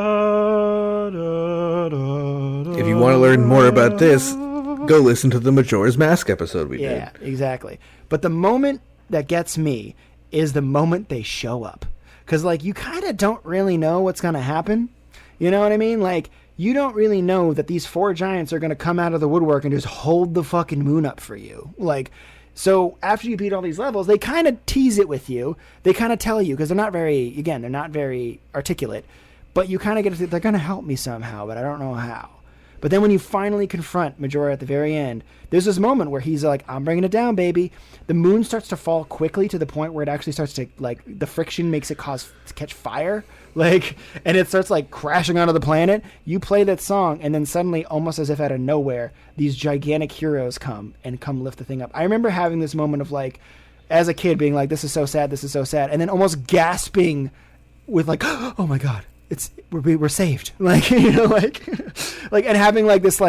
Speaker 1: you want to learn more about this, go listen to the Majora's Mask episode we did.
Speaker 2: Yeah, exactly. But the moment that gets me is the moment they show up. Because, like, you kind of don't really know what's going to happen. You know what I mean? Like, you don't really know that these four giants are going to come out of the woodwork and just hold the fucking moon up for you. Like, so after you beat all these levels, they kind of tease it with you. They kind of tell you, because they're not very articulate. But you kind of get to think, they're going to help me somehow, but I don't know how. But then when you finally confront Majora at the very end, there's this moment where he's like, I'm bringing it down, baby. The moon starts to fall quickly to the point where it actually starts to, like, the friction makes it catch fire. Like, and it starts, like, crashing onto the planet. You play that song, and then suddenly, almost as if out of nowhere, these gigantic heroes come lift the thing up. I remember having this moment of, like, as a kid being like, this is so sad, and then almost gasping with, like, oh my God. We're saved, like, you know, like and having like this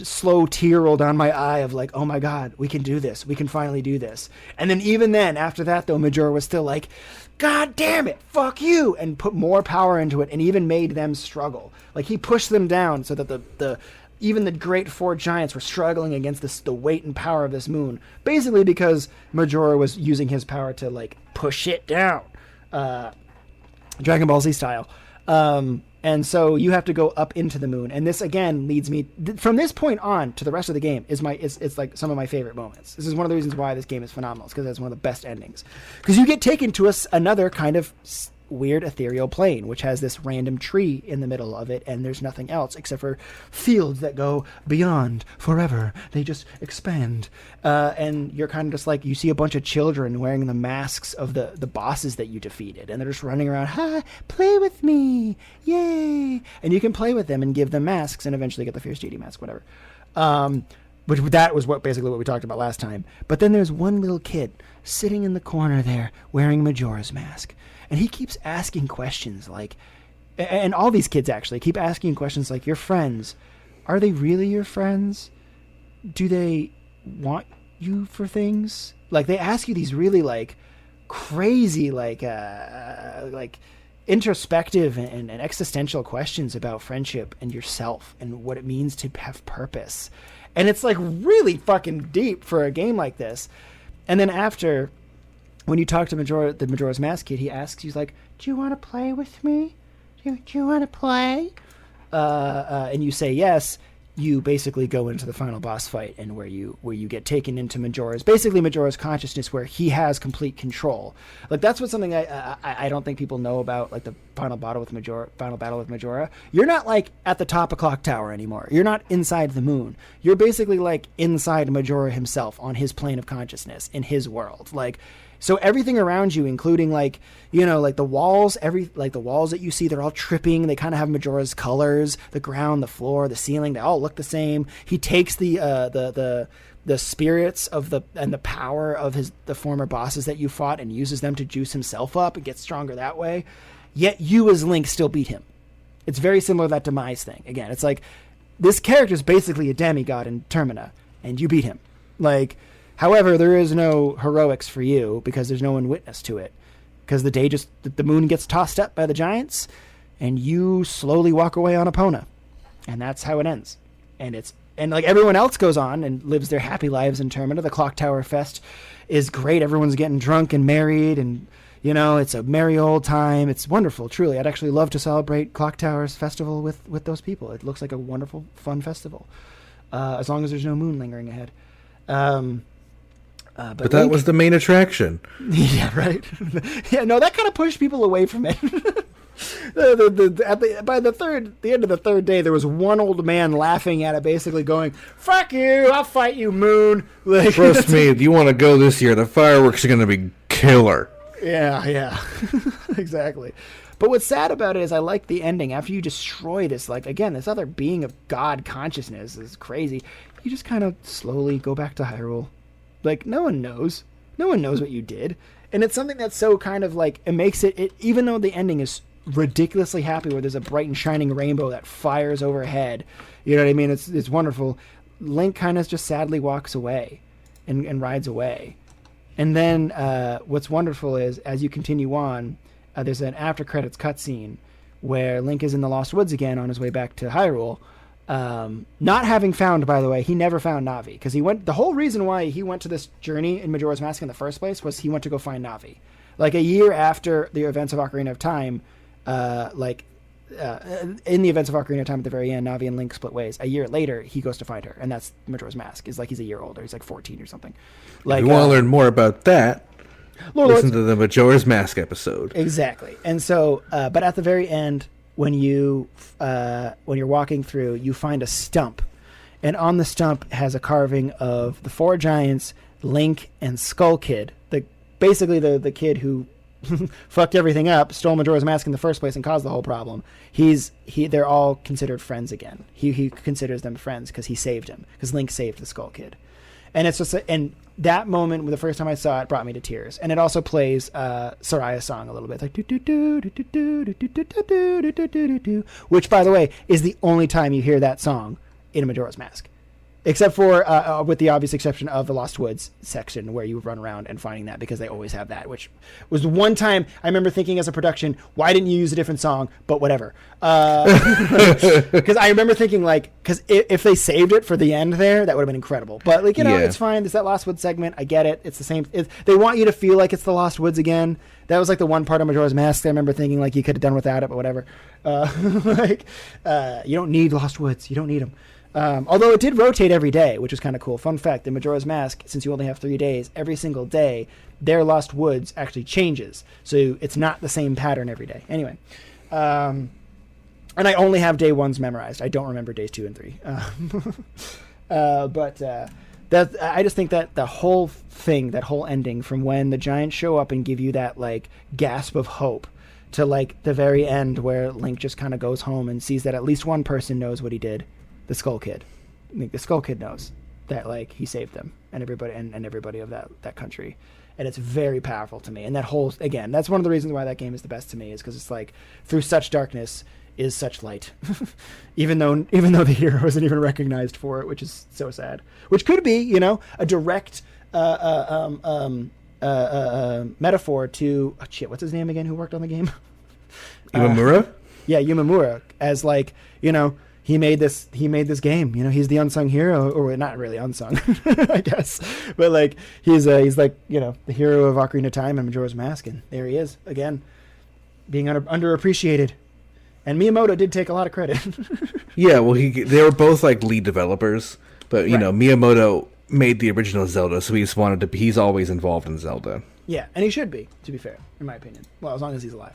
Speaker 2: slow tear roll down my eye of like, oh my God, we can do this, we can finally do this. And then even then, after that though, Majora was still like, God damn it, fuck you, and put more power into it, and even made them struggle. Like, he pushed them down so that even the great four giants were struggling against the weight and power of this moon, basically because Majora was using his power to like push it down. Dragon Ball Z style. And so you have to go up into the moon. And this again leads me from this point on to the rest of the game it's like some of my favorite moments. This is one of the reasons why this game is phenomenal. It's because it has one of the best endings. Because you get taken to another kind of weird ethereal plane, which has this random tree in the middle of it, and there's nothing else except for fields that go beyond forever. They just expand. And you're kind of just like, you see a bunch of children wearing the masks of the bosses that you defeated, and they're just running around, ha, play with me, yay. And you can play with them and give them masks and eventually get the Fierce Deity mask, whatever. Which that was basically what we talked about last time. But then there's one little kid sitting in the corner there wearing Majora's mask. And he keeps asking questions like, and all these kids actually keep asking questions like, your friends, are they really your friends? Do they want you for things? Like, they ask you these really like crazy, like introspective and existential questions about friendship and yourself and what it means to have purpose. And it's like really fucking deep for a game like this. And then after, when you talk to the Majora's Mask kid, he asks you, like, do you want to play with me? Do you want to play? And you say yes. You basically go into the final boss fight, and where you get taken into Majora's consciousness, where he has complete control. Like, that's something I don't think people know about, like the final battle with Majora. You're not like at the top of Clock Tower anymore. You're not inside the moon. You're basically like inside Majora himself on his plane of consciousness in his world. Like, so everything around you, including like, you know, like the walls, the walls that you see, they're all tripping. They kind of have Majora's colors, the ground, the floor, the ceiling, they all look the same. He takes the spirits of the power of the former bosses that you fought and uses them to juice himself up and get stronger that way. Yet you as Link still beat him. It's very similar to that Demise thing. Again, it's like, this character is basically a demigod in Termina, and you beat him. Like, however, there is no heroics for you because there's no one witness to it. Because the moon gets tossed up by the giants, and you slowly walk away on Epona. And that's how it ends. And like everyone else goes on and lives their happy lives in Termina. The Clock Tower Fest is great. Everyone's getting drunk and married, and you know, it's a merry old time. It's wonderful, truly. I'd actually love to celebrate Clock Tower's festival with those people. It looks like a wonderful, fun festival. As long as there's no moon lingering ahead.
Speaker 1: But that was the main attraction.
Speaker 2: Yeah, right. Yeah, no, that kind of pushed people away from it. By the end of the third day, there was one old man laughing at it, basically going, "Fuck you! I'll fight you, Moon." Like,
Speaker 1: trust me, if you want to go this year, the fireworks are going to be killer.
Speaker 2: Yeah, exactly. But what's sad about it is I like the ending. After you destroy this, like, again, this other being of God consciousness is crazy. You just kind of slowly go back to Hyrule. Like, no one knows what you did. And it's something that's so kind of like, it makes it, even though the ending is ridiculously happy, where there's a bright and shining rainbow that fires overhead, you know what I mean? It's wonderful. Link kind of just sadly walks away and rides away. And then what's wonderful is, as you continue on, there's an after credits cutscene where Link is in the Lost Woods again on his way back to Hyrule. Not having found, by the way, he never found Navi, because the whole reason why he went to this journey in Majora's Mask in the first place was he went to go find Navi. Like a year after the events of Ocarina of Time, in the events of Ocarina of Time at the very end, Navi and Link split ways. A year later, he goes to find her, and that's Majora's Mask. Is like he's a year older. He's like 14 or something. Like,
Speaker 1: if you want to learn more about that, listen to the Majora's Mask episode.
Speaker 2: Exactly. And so, but at the very end, when you're walking through, you find a stump, and on the stump has a carving of the four giants, Link, and Skull Kid. Basically the kid who fucked everything up, stole Majora's Mask in the first place, and caused the whole problem. They're all considered friends again. He considers them friends because he saved him, because Link saved the Skull Kid. And it's just and that moment, the first time I saw it, brought me to tears. And it also plays Soraya's song a little bit, like which, by the way, is the only time you hear that song in Majora's Mask. Except for, with the obvious exception of the Lost Woods section where you would run around and finding that, because they always have that, which was one time I remember thinking as a production, why didn't you use a different song? But whatever. Because I remember thinking, like, because if they saved it for the end there, that would have been incredible. But, like, it's fine. There's that Lost Woods segment. I get it. It's the same. They want you to feel like it's the Lost Woods again. That was, like, the one part of Majora's Mask I remember thinking, like, you could have done without it, but whatever. You don't need Lost Woods. You don't need them. Although it did rotate every day, which was kind of cool. Fun fact, in Majora's Mask, since you only have 3 days, every single day, their Lost Woods actually changes. So it's not the same pattern every day. Anyway. And I only have day 1s memorized. I don't remember days 2 and 3. I just think that the whole thing, that whole ending, from when the giants show up and give you that, like, gasp of hope to, like, the very end where Link just kind of goes home and sees that at least one person knows what he did. The Skull Kid. I think the Skull Kid knows that, like, he saved them and everybody and everybody of that country. And it's very powerful to me. And that whole, again, that's one of the reasons why that game is the best to me, is because it's like, through such darkness is such light. even though the hero isn't even recognized for it, which is so sad. Which could be, a direct metaphor to what's his name again, who worked on the game?
Speaker 1: Imamura?
Speaker 2: Yeah, Yumamura, as, like, he made this game. He's the unsung hero, or not really unsung, I guess. But, like, he's like, the hero of Ocarina of Time and Majora's Mask, and there he is again, being underappreciated. And Miyamoto did take a lot of credit.
Speaker 1: Yeah, well, they were both, like, lead developers, but Miyamoto made the original Zelda, so he's always involved in Zelda.
Speaker 2: Yeah, and he should be, to be fair, in my opinion. Well, as long as he's alive.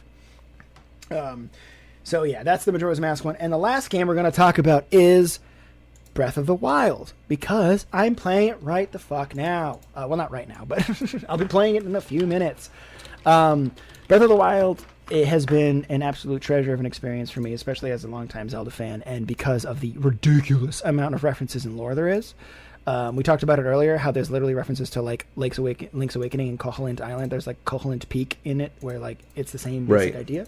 Speaker 2: So yeah, that's the Majora's Mask one. And the last game we're going to talk about is Breath of the Wild, because I'm playing it right the fuck now. Well, not right now, but I'll be playing it in a few minutes. Breath of the Wild, it has been an absolute treasure of an experience for me, especially as a longtime Zelda fan, and because of the ridiculous amount of references and lore there is. We talked about it earlier, how there's literally references to, like, Link's Awakening and Koholint Island. There's, like, Koholint Peak in it, where, like, it's the same basic idea.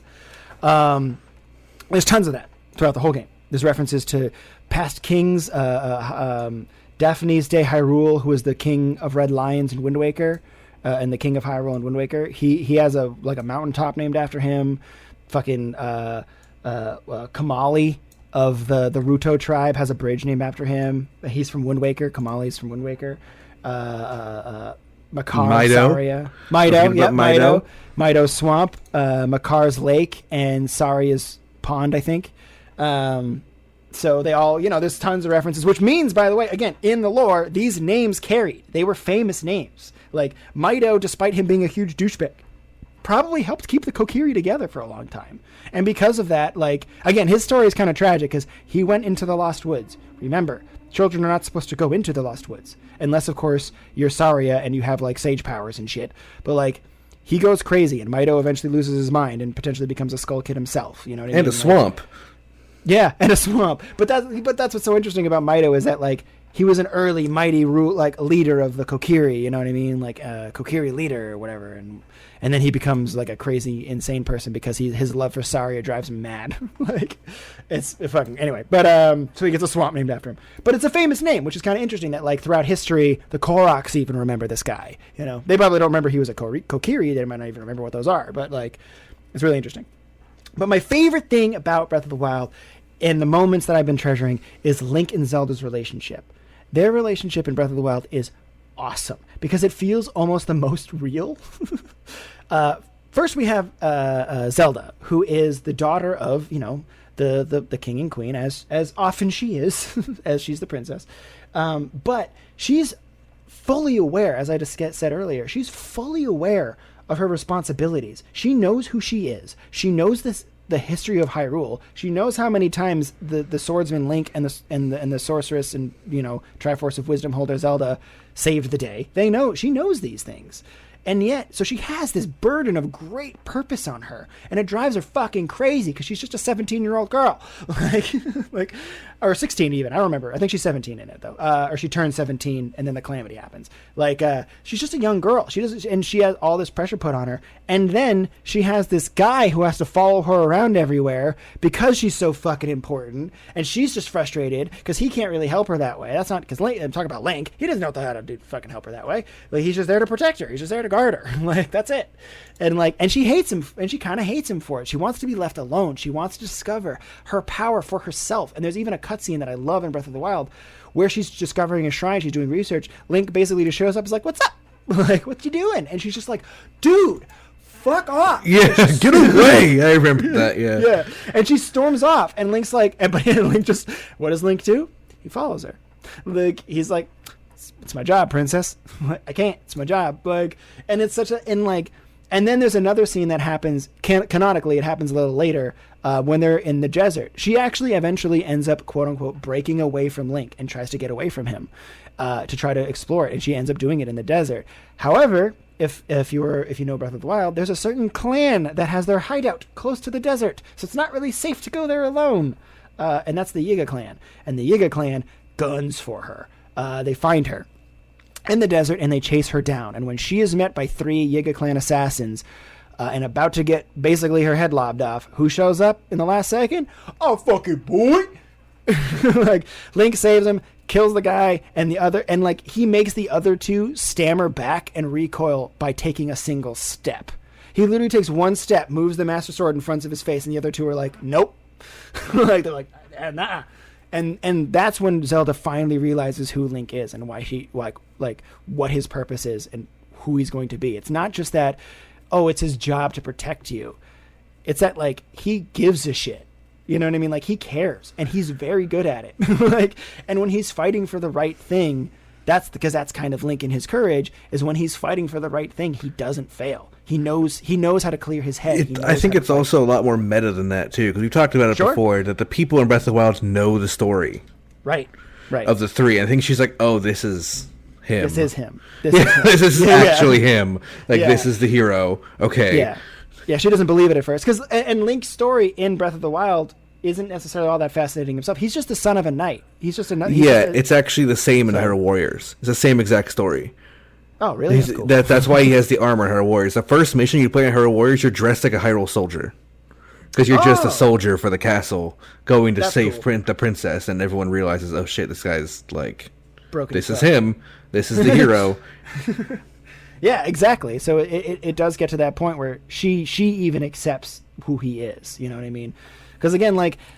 Speaker 2: There's tons of that throughout the whole game. There's references to past kings, Daphne's de Hyrule, who is the king of Red Lions in Wind Waker, and the king of Hyrule in Wind Waker. He has a mountaintop named after him. Fucking Kamali of the Ruto tribe has a bridge named after him. He's from Wind Waker. Kamali's from Wind Waker. Makar, Saria. Mido Swamp, Makar's Lake, and Saria's Pond, I think. So they all, there's tons of references, which means, by the way, again, in the lore, these names carried. They were famous names. Like, Mido, despite him being a huge douchebag, probably helped keep the Kokiri together for a long time. And because of that, like, again, his story is kind of tragic because he went into the Lost Woods. Remember, children are not supposed to go into the Lost Woods. Unless, of course, you're Saria and you have, like, sage powers and shit. But, like, he goes crazy, and Mido eventually loses his mind and potentially becomes a Skull Kid himself. You know what I mean?
Speaker 1: And a swamp.
Speaker 2: Yeah, and a swamp. But that's what's so interesting about Mido, is that, like, he was an early mighty leader of the Kokiri. You know what I mean? Like a Kokiri leader or whatever. And then he becomes, like, a crazy, insane person because his love for Saria drives him mad. Like, it's fucking anyway. But so he gets a swamp named after him. But it's a famous name, which is kind of interesting that, like, throughout history, the Koroks even remember this guy. They probably don't remember he was a Kokiri. They might not even remember what those are. But, like, it's really interesting. But my favorite thing about Breath of the Wild, and the moments that I've been treasuring, is Link and Zelda's relationship. Their relationship in Breath of the Wild is awesome because it feels almost the most real. First, we have Zelda, who is the daughter of, the king and queen, as often she is, as she's the princess. But she's fully aware, as I just said earlier, she's fully aware of her responsibilities. She knows who she is. She knows the history of Hyrule. She knows how many times the swordsman Link and the sorceress and Triforce of Wisdom holder Zelda saved the day. She knows these things, And yet, so she has this burden of great purpose on her, and it drives her fucking crazy because she's just a 17-year-old girl, or 16 even. I don't remember. I think she's 17 in it though, or she turns 17, and then the calamity happens. She's just a young girl. She has all this pressure put on her, and then she has this guy who has to follow her around everywhere because she's so fucking important, and she's just frustrated because he can't really help her that way. That's not because I'm talking about Link. He doesn't know how to fucking help her that way. He's just there to protect her. He's just there to guard her. That's it. And she hates him, and she kind of hates him for it. She wants to be left alone. She wants to discover her power for herself. And there's even a cutscene that I love in Breath of the Wild where she's discovering a shrine. She's doing research. Link basically just shows up. Is like, "What's up? What you doing?" And she's just like, "Dude, fuck off."
Speaker 1: Yeah, get away. I remember that. Yeah.
Speaker 2: Yeah. And she storms off, and Link's like, but Link just, what does Link do? He follows her. He's like, "It's my job, princess. I can't. It's my job." And it's such a, and then there's another scene that happens, canonically, it happens a little later, when they're in the desert. She actually eventually ends up, quote unquote, breaking away from Link and tries to get away from him, to try to explore it. And she ends up doing it in the desert. However, if you know Breath of the Wild, there's a certain clan that has their hideout close to the desert. So it's not really safe to go there alone. And that's the Yiga Clan. And the Yiga Clan guns for her. They find her in the desert, and they chase her down. And when she is met by 3 Yiga Clan assassins, and about to get basically her head lobbed off, who shows up in the last second? Oh, fucking boy! Link saves him, kills the guy, and he makes the other 2 stammer back and recoil by taking a single step. He literally takes one step, moves the Master Sword in front of his face, and the other 2 are like, nope. They're like, nah. And that's when Zelda finally realizes who Link is and why he what his purpose is and who he's going to be. It's not just that, oh, it's his job to protect you. It's that he gives a shit. You know what I mean? He cares, and he's very good at it. And when he's fighting for the right thing, that's because that's kind of Link in his courage, is when he's fighting for the right thing, he doesn't fail. He knows how to clear his head.
Speaker 1: I think it's also a lot more meta than that, too, because we've talked about it before, that the people in Breath of the Wild know the story.
Speaker 2: Right.
Speaker 1: Of the 3. I think she's like, oh, this is him.
Speaker 2: This is him.
Speaker 1: This is actually him. This is the hero. Okay.
Speaker 2: Yeah. Yeah, she doesn't believe it at first. And Link's story in Breath of the Wild isn't necessarily all that fascinating himself. He's just the son of a knight. He's just a knight.
Speaker 1: It's actually the same in Hyrule Warriors. It's the same exact story.
Speaker 2: Oh, really? That's cool.
Speaker 1: That's why he has the armor in Hyrule Warriors. The first mission you play in Hyrule Warriors, you're dressed like a Hyrule soldier. Because you're just a soldier for the castle going to save the princess, and everyone realizes, oh shit, this guy's
Speaker 2: broken.
Speaker 1: This is him. This is the hero.
Speaker 2: Yeah, exactly. So it does get to that point where she even accepts who he is. You know what I mean? Because again,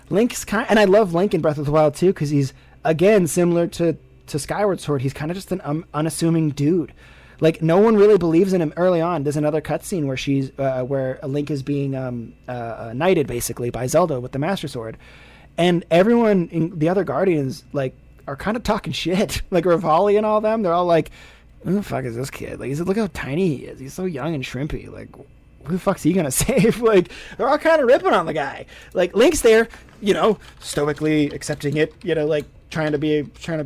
Speaker 2: Link's and I love Link in Breath of the Wild too, because he's again similar to Skyward Sword. He's kind of just an unassuming dude. No one really believes in him early on. There's another cutscene where Link is being knighted basically by Zelda with the Master Sword, and everyone in the other Guardians are kind of talking shit. Rivali and all them, they're all like, "Who the fuck is this kid? Look how tiny he is. He's so young and shrimpy. Who the fuck's he gonna save?" They're all kind of ripping on the guy. Link's there, stoically accepting it. Trying to be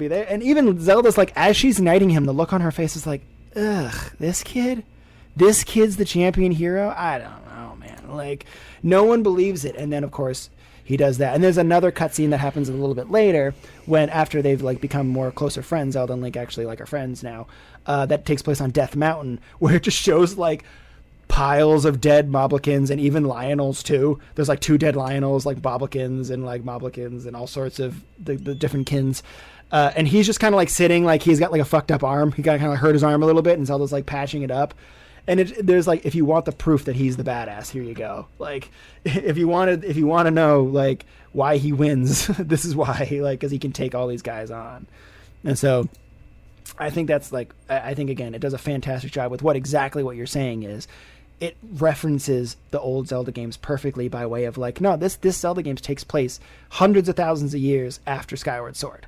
Speaker 2: there. And even Zelda's as she's knighting him, the look on her face is like, ugh, this kid's the champion hero? I don't know, man. No one believes it. And then, of course, he does that. And there's another cutscene that happens a little bit later when, after they've become more closer friends, Zelda and Link actually are friends now, that takes place on Death Mountain, where it just shows piles of dead Moblikins and even Lionels too. There's 2 dead Lionels, Boblikins and Moblikins and all sorts of the different kins. And he's just kind of sitting, he's got a fucked up arm. He got kind of hurt his arm a little bit, and Zelda's patching it up. And there's if you want the proof that he's the badass, here you go. If you want to know why he wins, this is why. Because he can take all these guys on. And so I think that's I think again, it does a fantastic job with exactly what you're saying is. It references the old Zelda games perfectly by way of no, this Zelda games takes place hundreds of thousands of years after Skyward Sword.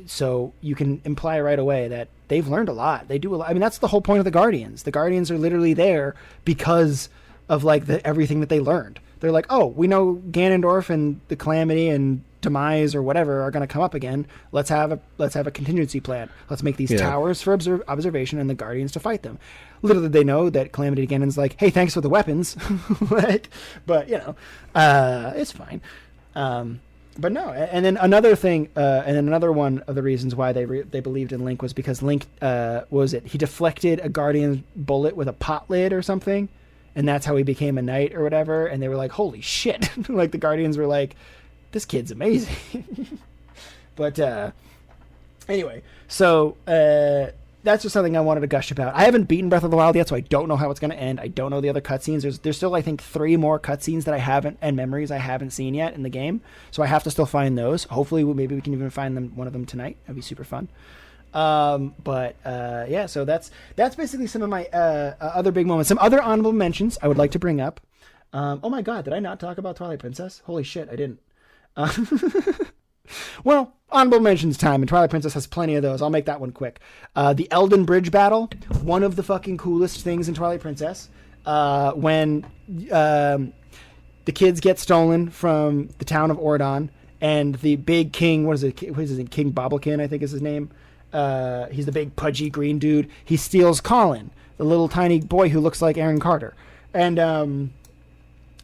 Speaker 2: So you can imply right away that they've learned a lot. They do a lot. I mean, that's the whole point of the Guardians. The Guardians are literally there because of everything that they learned. They're oh, we know Ganondorf and the Calamity and demise or whatever are going to come up again. Let's have a contingency plan. Let's make these towers for observation and the guardians to fight them. Little did they know that Calamity Ganon's like, hey, thanks for the weapons. Like, but it's fine. But no, and then another thing, and then another one of the reasons why they believed in Link was because Link, he deflected a guardian bullet with a pot lid or something, and that's how he became a knight or whatever. And they were like, holy shit. Like the guardians were like, this kid's amazing. But anyway, so that's just something I wanted to gush about. I haven't beaten Breath of the Wild yet, so I don't know how it's going to end. I don't know the other cutscenes. There's still, I think, 3 more cutscenes that I haven't, and memories I haven't seen yet in the game. So I have to still find those. Hopefully, maybe we can even find one of them tonight. That'd be super fun. Yeah, so that's basically some of my other big moments. Some other honorable mentions I would like to bring up. Oh my god, did I not talk about Twilight Princess? Holy shit, I didn't. Well, honorable mentions time, and Twilight Princess has plenty of those. I'll make that one quick. The Elden Bridge battle, one of the fucking coolest things in Twilight Princess. When the kids get stolen from the town of Ordon, and the big king, what is his name? King Bobblekin, I think is his name. He's the big pudgy green dude. He steals Colin, the little tiny boy who looks like Aaron Carter. And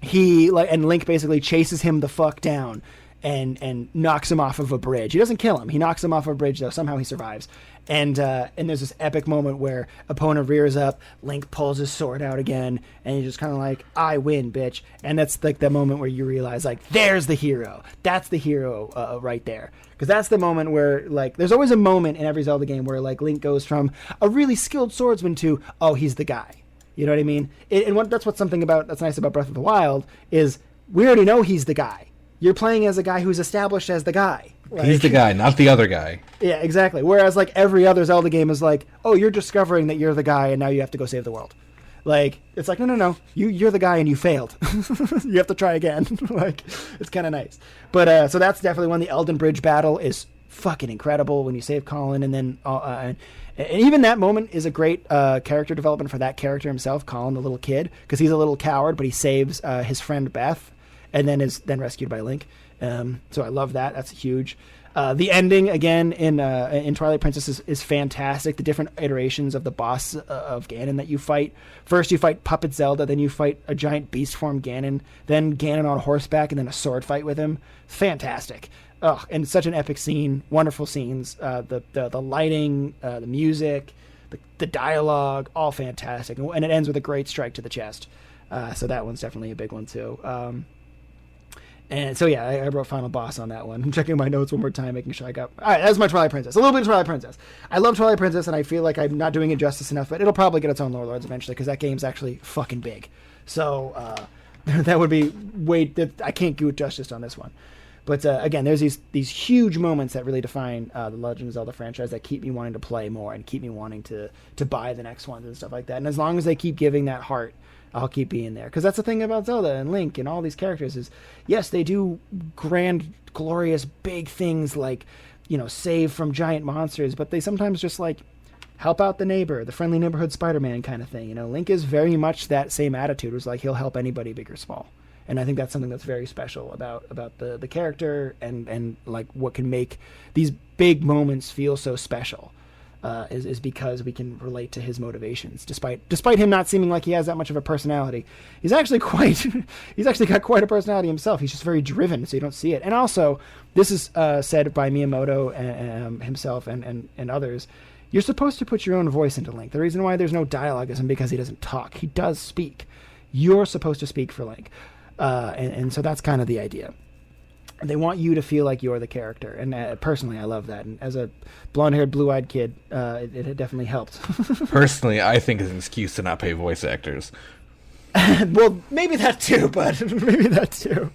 Speaker 2: Link basically chases him the fuck down. And knocks him off of a bridge. He doesn't kill him. He knocks him off a bridge, though. Somehow he survives. And there's this epic moment where Epona rears up, Link pulls his sword out again, and he's just kind of like, I win, bitch. And that's like the moment where you realize, like, there's the hero. That's the hero right there. Because that's the moment where, like, there's always a moment in every Zelda game where, like, Link goes from a really skilled swordsman to, oh, he's the guy. You know what I mean? That's something that's nice about Breath of the Wild is we already know he's the guy. You're playing as a guy who's established as the guy. Like,
Speaker 1: he's the guy, not the other guy.
Speaker 2: Yeah, exactly. Whereas, like, every other Zelda game is like, oh, you're discovering that you're the guy, and now you have to go save the world. Like, it's like, no. You're the guy, and you failed. You have to try again. Like, it's kind of nice. But, so that's definitely one. The Elden Bridge battle is fucking incredible when you save Colin, and then... and even that moment is a great character development for that character himself, Colin, the little kid, because he's a little coward, but he saves his friend Beth, and then is rescued by Link. So I love that. That's huge. The ending, again, in Twilight Princess is fantastic. The different iterations of the boss of Ganon that you fight. First you fight Puppet Zelda, then you fight a giant beast form Ganon, then Ganon on horseback, and then a sword fight with him. Fantastic. Oh, and such an epic scene. Wonderful scenes. The lighting, the music, the dialogue, all fantastic. And it ends with a great strike to the chest. So that one's definitely a big one, too. And so, yeah, I wrote Final Boss on that one. I'm checking my notes one more time, making sure I got... All right, that's my Twilight Princess. A little bit of Twilight Princess. I love Twilight Princess, and I feel like I'm not doing it justice enough, but it'll probably get its own Lore Lords eventually, because that game's actually fucking big. So, that would be I can't do it justice on this one. But, again, there's these huge moments that really define the Legend of Zelda franchise that keep me wanting to play more and keep me wanting to buy the next ones and stuff like that. And as long as they keep giving that heart, I'll keep being there. Because that's the thing about Zelda and Link and all these characters is, yes, they do grand, glorious, big things like, save from giant monsters, but they sometimes just, like, help out the neighbor, the friendly neighborhood Spider-Man kind of thing. Link is very much that same attitude. It's like he'll help anybody, big or small. And I think that's something that's very special about the character and like what can make these big moments feel so special. Is because we can relate to his motivations, despite him not seeming like he has that much of a personality. He's actually got quite a personality himself. He's just very driven, so you don't see it. And also, this is said by Miyamoto and himself and others. You're supposed to put your own voice into Link. The reason why there's no dialogue isn't because he doesn't talk. He does speak. You're supposed to speak for Link, and so that's kind of the idea. They want you to feel like you're the character. And personally, I love that. And as a blonde-haired, blue-eyed kid, it definitely helped.
Speaker 1: Personally, I think it's an excuse to not pay voice actors.
Speaker 2: Well, maybe that too, but maybe that too.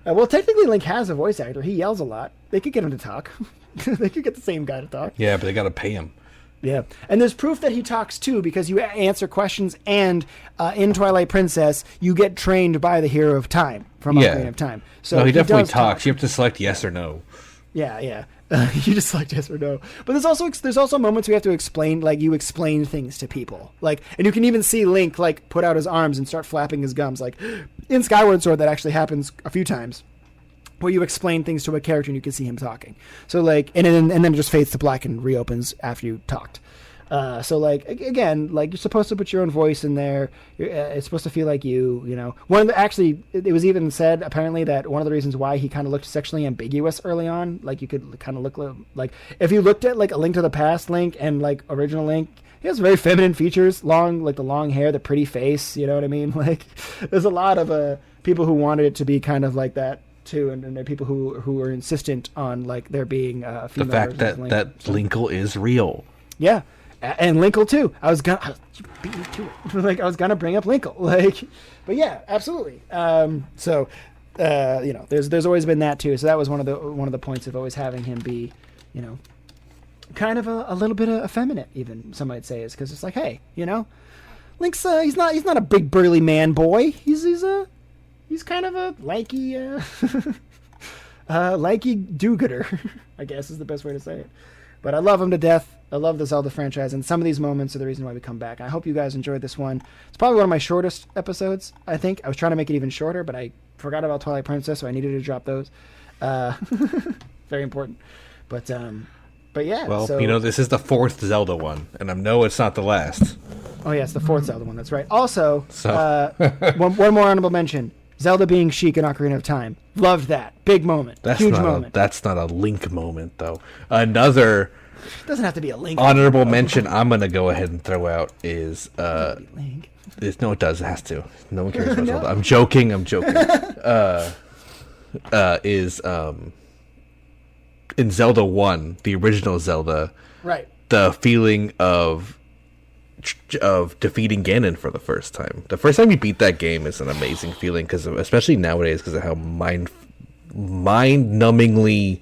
Speaker 2: Well, technically, Link has a voice actor. He yells a lot. They could get him to talk. They could get the same guy to talk.
Speaker 1: Yeah, but they got to pay him.
Speaker 2: Yeah, and there's proof that he talks too, because you answer questions, and in Twilight Princess, you get trained by the Hero of Time from Ocarina of Time. So
Speaker 1: no, he definitely talks. You have to select yes or no.
Speaker 2: Yeah. You just select yes or no. But there's also moments where you have to explain, like you explain things to people, like, and you can even see Link like put out his arms and start flapping his gums, like in Skyward Sword. That actually happens a few times. where you explain things to a character and you can see him talking. So like, and then it just fades to black and reopens after you talked. So like, again, like you're supposed to put your own voice in there. It's supposed to feel like you know. Actually, it was even said apparently that one of the reasons why he kind of looked sexually ambiguous early on, like you could kind of look like if you looked at like a Link to the Past Link and like original Link, he has very feminine features, like the long hair, the pretty face. You know what I mean? Like, there's a lot of people who wanted it to be kind of like that too, and there are people who are insistent on like there being female.
Speaker 1: The fact that Linkle is real.
Speaker 2: Yeah. And Linkle too. I was gonna beat me to it. Like I was gonna bring up Linkle. Like, but yeah, absolutely. So, you know, there's always been that too. So that was one of the points of always having him be, you know, kind of a little bit effeminate. Even some might say is because it's like, hey, you know, Link's he's not a big burly man boy. He's kind of a lanky lanky do-gooder. I guess is the best way to say it. But I love him to death. I love the Zelda franchise, and some of these moments are the reason why we come back. I hope you guys enjoyed this one. It's probably one of my shortest episodes, I think. I was trying to make it even shorter, but I forgot about Twilight Princess, so I needed to drop those. Very important. But yeah.
Speaker 1: Well, so, you know, this is the 4th Zelda one, and I know it's not the last.
Speaker 2: Oh, yeah, it's the 4th Zelda one. That's right. Also, one more honorable mention. Zelda being Sheik in Ocarina of Time. Loved that. Big moment. Huge moment.
Speaker 1: That's not a Link moment, though. Another...
Speaker 2: Doesn't have to be a Link.
Speaker 1: Honorable mention I'm going to go ahead and throw out is...
Speaker 2: Link.
Speaker 1: No, it does. It has to. No one cares about Zelda. I'm joking. In Zelda 1, the original Zelda...
Speaker 2: Right.
Speaker 1: The feeling of defeating Ganon for the first time. The first time you beat that game is an amazing feeling, because especially nowadays, because of how mind-numbingly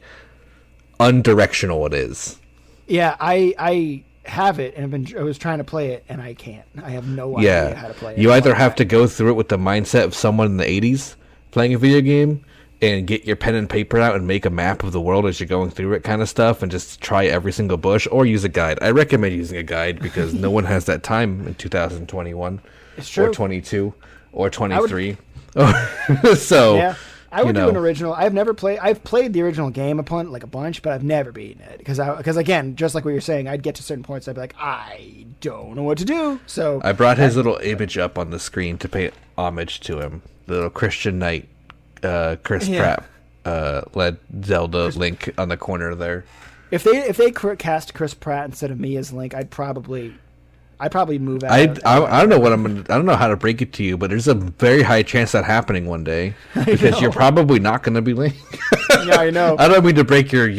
Speaker 1: undirectional it is.
Speaker 2: Yeah, I have it, and I was trying to play it, and I can't. I have no idea how to play it.
Speaker 1: You either have to go through it with the mindset of someone in the 80s playing a video game, and get your pen and paper out and make a map of the world as you're going through it kind of stuff, and just try every single bush, or use a guide. I recommend using a guide, because no one has that time in 2021.
Speaker 2: It's true.
Speaker 1: Or 22, or 23. So,
Speaker 2: yeah, I would do an original. I've played the original game a bunch, but I've never beaten it. Because again, just like what you're saying, I'd get to certain points, I'd be like, I don't know what to do. So
Speaker 1: I brought his little image up on the screen to pay homage to him. The little Christian knight. Chris Pratt led Zelda Link on the corner there.
Speaker 2: If they cast Chris Pratt instead of me as Link, I'd probably move out.
Speaker 1: I don't know I don't know how to break it to you, but there's a very high chance that happening one day, because you're probably not going to be Link.
Speaker 2: Yeah, I know.
Speaker 1: I don't mean to break your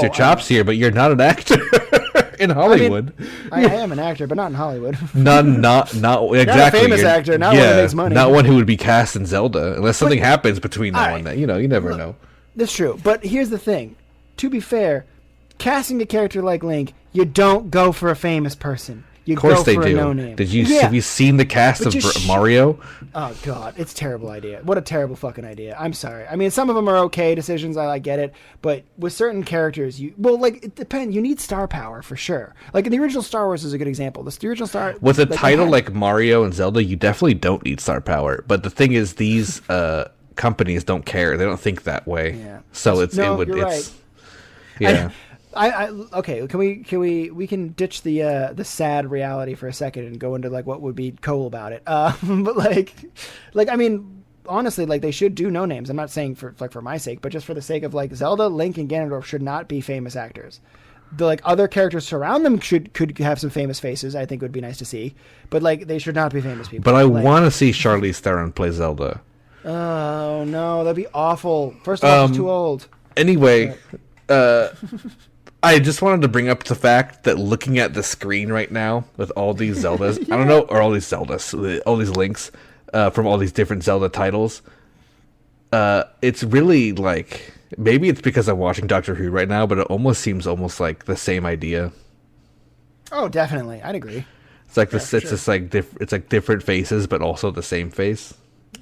Speaker 1: chops here, but you're not an actor. In Hollywood.
Speaker 2: I am an actor, but not in Hollywood.
Speaker 1: Not exactly.
Speaker 2: Not a famous actor, not one who makes money.
Speaker 1: Not one who would be cast in Zelda, unless something happens between now and then. You know, you never know.
Speaker 2: That's true. But here's the thing. To be fair, casting a character like Link, you don't go for a famous person. You
Speaker 1: of course
Speaker 2: go
Speaker 1: they
Speaker 2: for
Speaker 1: do.
Speaker 2: A no-name.
Speaker 1: Have you seen the cast of Mario?
Speaker 2: Oh God, it's a terrible idea. What a terrible fucking idea. I'm sorry. I mean, some of them are okay decisions. I get it, but with certain characters, it depends. You need star power for sure. Like the original Star Wars is a good example. The original Star
Speaker 1: with a title like Mario and Zelda, you definitely don't need star power. But the thing is, these companies don't care. They don't think that way. Yeah. So
Speaker 2: you're right.
Speaker 1: Yeah.
Speaker 2: Okay. Can we can ditch the sad reality for a second and go into like what would be cool about it. But like I mean, honestly, like they should do no names. I'm not saying for my sake, but just for the sake of like Zelda, Link, and Ganondorf should not be famous actors. The like other characters surround them could have some famous faces. I think would be nice to see, but like they should not be famous people.
Speaker 1: But I want to see Charlize Theron play Zelda.
Speaker 2: Oh no, that'd be awful. First of all, she's too old.
Speaker 1: Anyway. I just wanted to bring up the fact that looking at the screen right now with all these Zeldas, I don't know, or all these Zeldas, all these links from all these different Zelda titles, it's really like, maybe it's because I'm watching Doctor Who right now, but it almost seems like the same idea.
Speaker 2: Oh, definitely. I'd agree.
Speaker 1: It's like this. It's just like it's like different faces, but also the same face.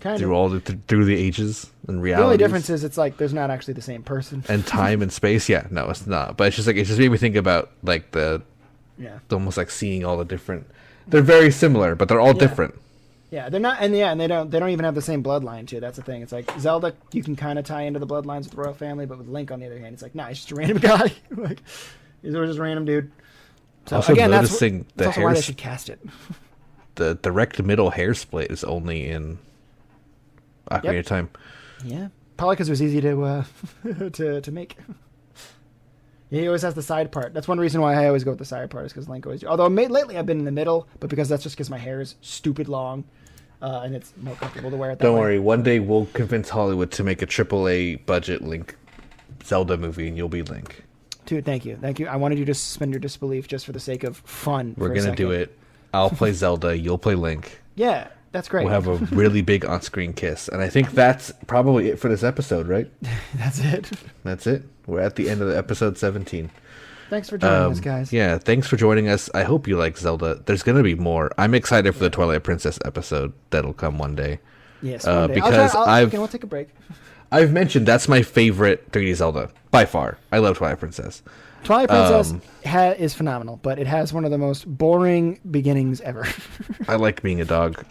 Speaker 2: Kind
Speaker 1: through
Speaker 2: of.
Speaker 1: Through the ages and reality.
Speaker 2: The only difference is it's like there's not actually the same person.
Speaker 1: And time and space, yeah, no, it's not. But it's just made me think about like almost like seeing all the different. They're very similar, but they're all different.
Speaker 2: Yeah, they're not, and yeah, and they don't even have the same bloodline too. That's the thing. It's like Zelda, you can kind of tie into the bloodlines with the royal family, but with Link on the other hand, it's like, nah, he's just a random guy. Like he's just a random dude. So
Speaker 1: Also
Speaker 2: again,
Speaker 1: noticing
Speaker 2: that's also why they should cast it.
Speaker 1: The direct middle hair split is only in Ocarina of Time.
Speaker 2: Yeah, probably because it was easy to to make. Yeah, he always has the side part. That's one reason why I always go with the side part is because Link always. Although lately I've been in the middle, but because that's just because my hair is stupid long, and it's more comfortable to wear it. That
Speaker 1: Don't
Speaker 2: way.
Speaker 1: worry, one day we'll convince Hollywood to make a AAA budget Link Zelda movie, and you'll be Link.
Speaker 2: Dude, thank you. I wanted you to suspend your disbelief just for the sake of fun.
Speaker 1: We're gonna do it. I'll play Zelda. You'll play Link.
Speaker 2: Yeah, that's great.
Speaker 1: We'll have a really big on-screen kiss, and I think that's probably it for this episode, right?
Speaker 2: That's it.
Speaker 1: That's it. We're at the end of the episode 17.
Speaker 2: Thanks for joining us, guys.
Speaker 1: Yeah, thanks for joining us. I hope you like Zelda. There's going to be more. I'm excited for the Twilight Princess episode that'll come one day.
Speaker 2: Yes, one day.
Speaker 1: Because
Speaker 2: we'll take a break.
Speaker 1: I've mentioned that's my favorite 3D Zelda by far. I love Twilight Princess.
Speaker 2: Twilight Princess is phenomenal, but it has one of the most boring beginnings ever.
Speaker 1: I like being a dog.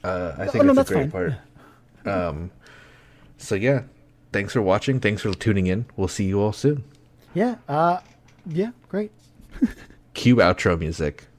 Speaker 1: I think it's a great part. So yeah, thanks for watching. Thanks for tuning in. We'll see you all soon.
Speaker 2: Yeah. Yeah. Great.
Speaker 1: Cue outro music.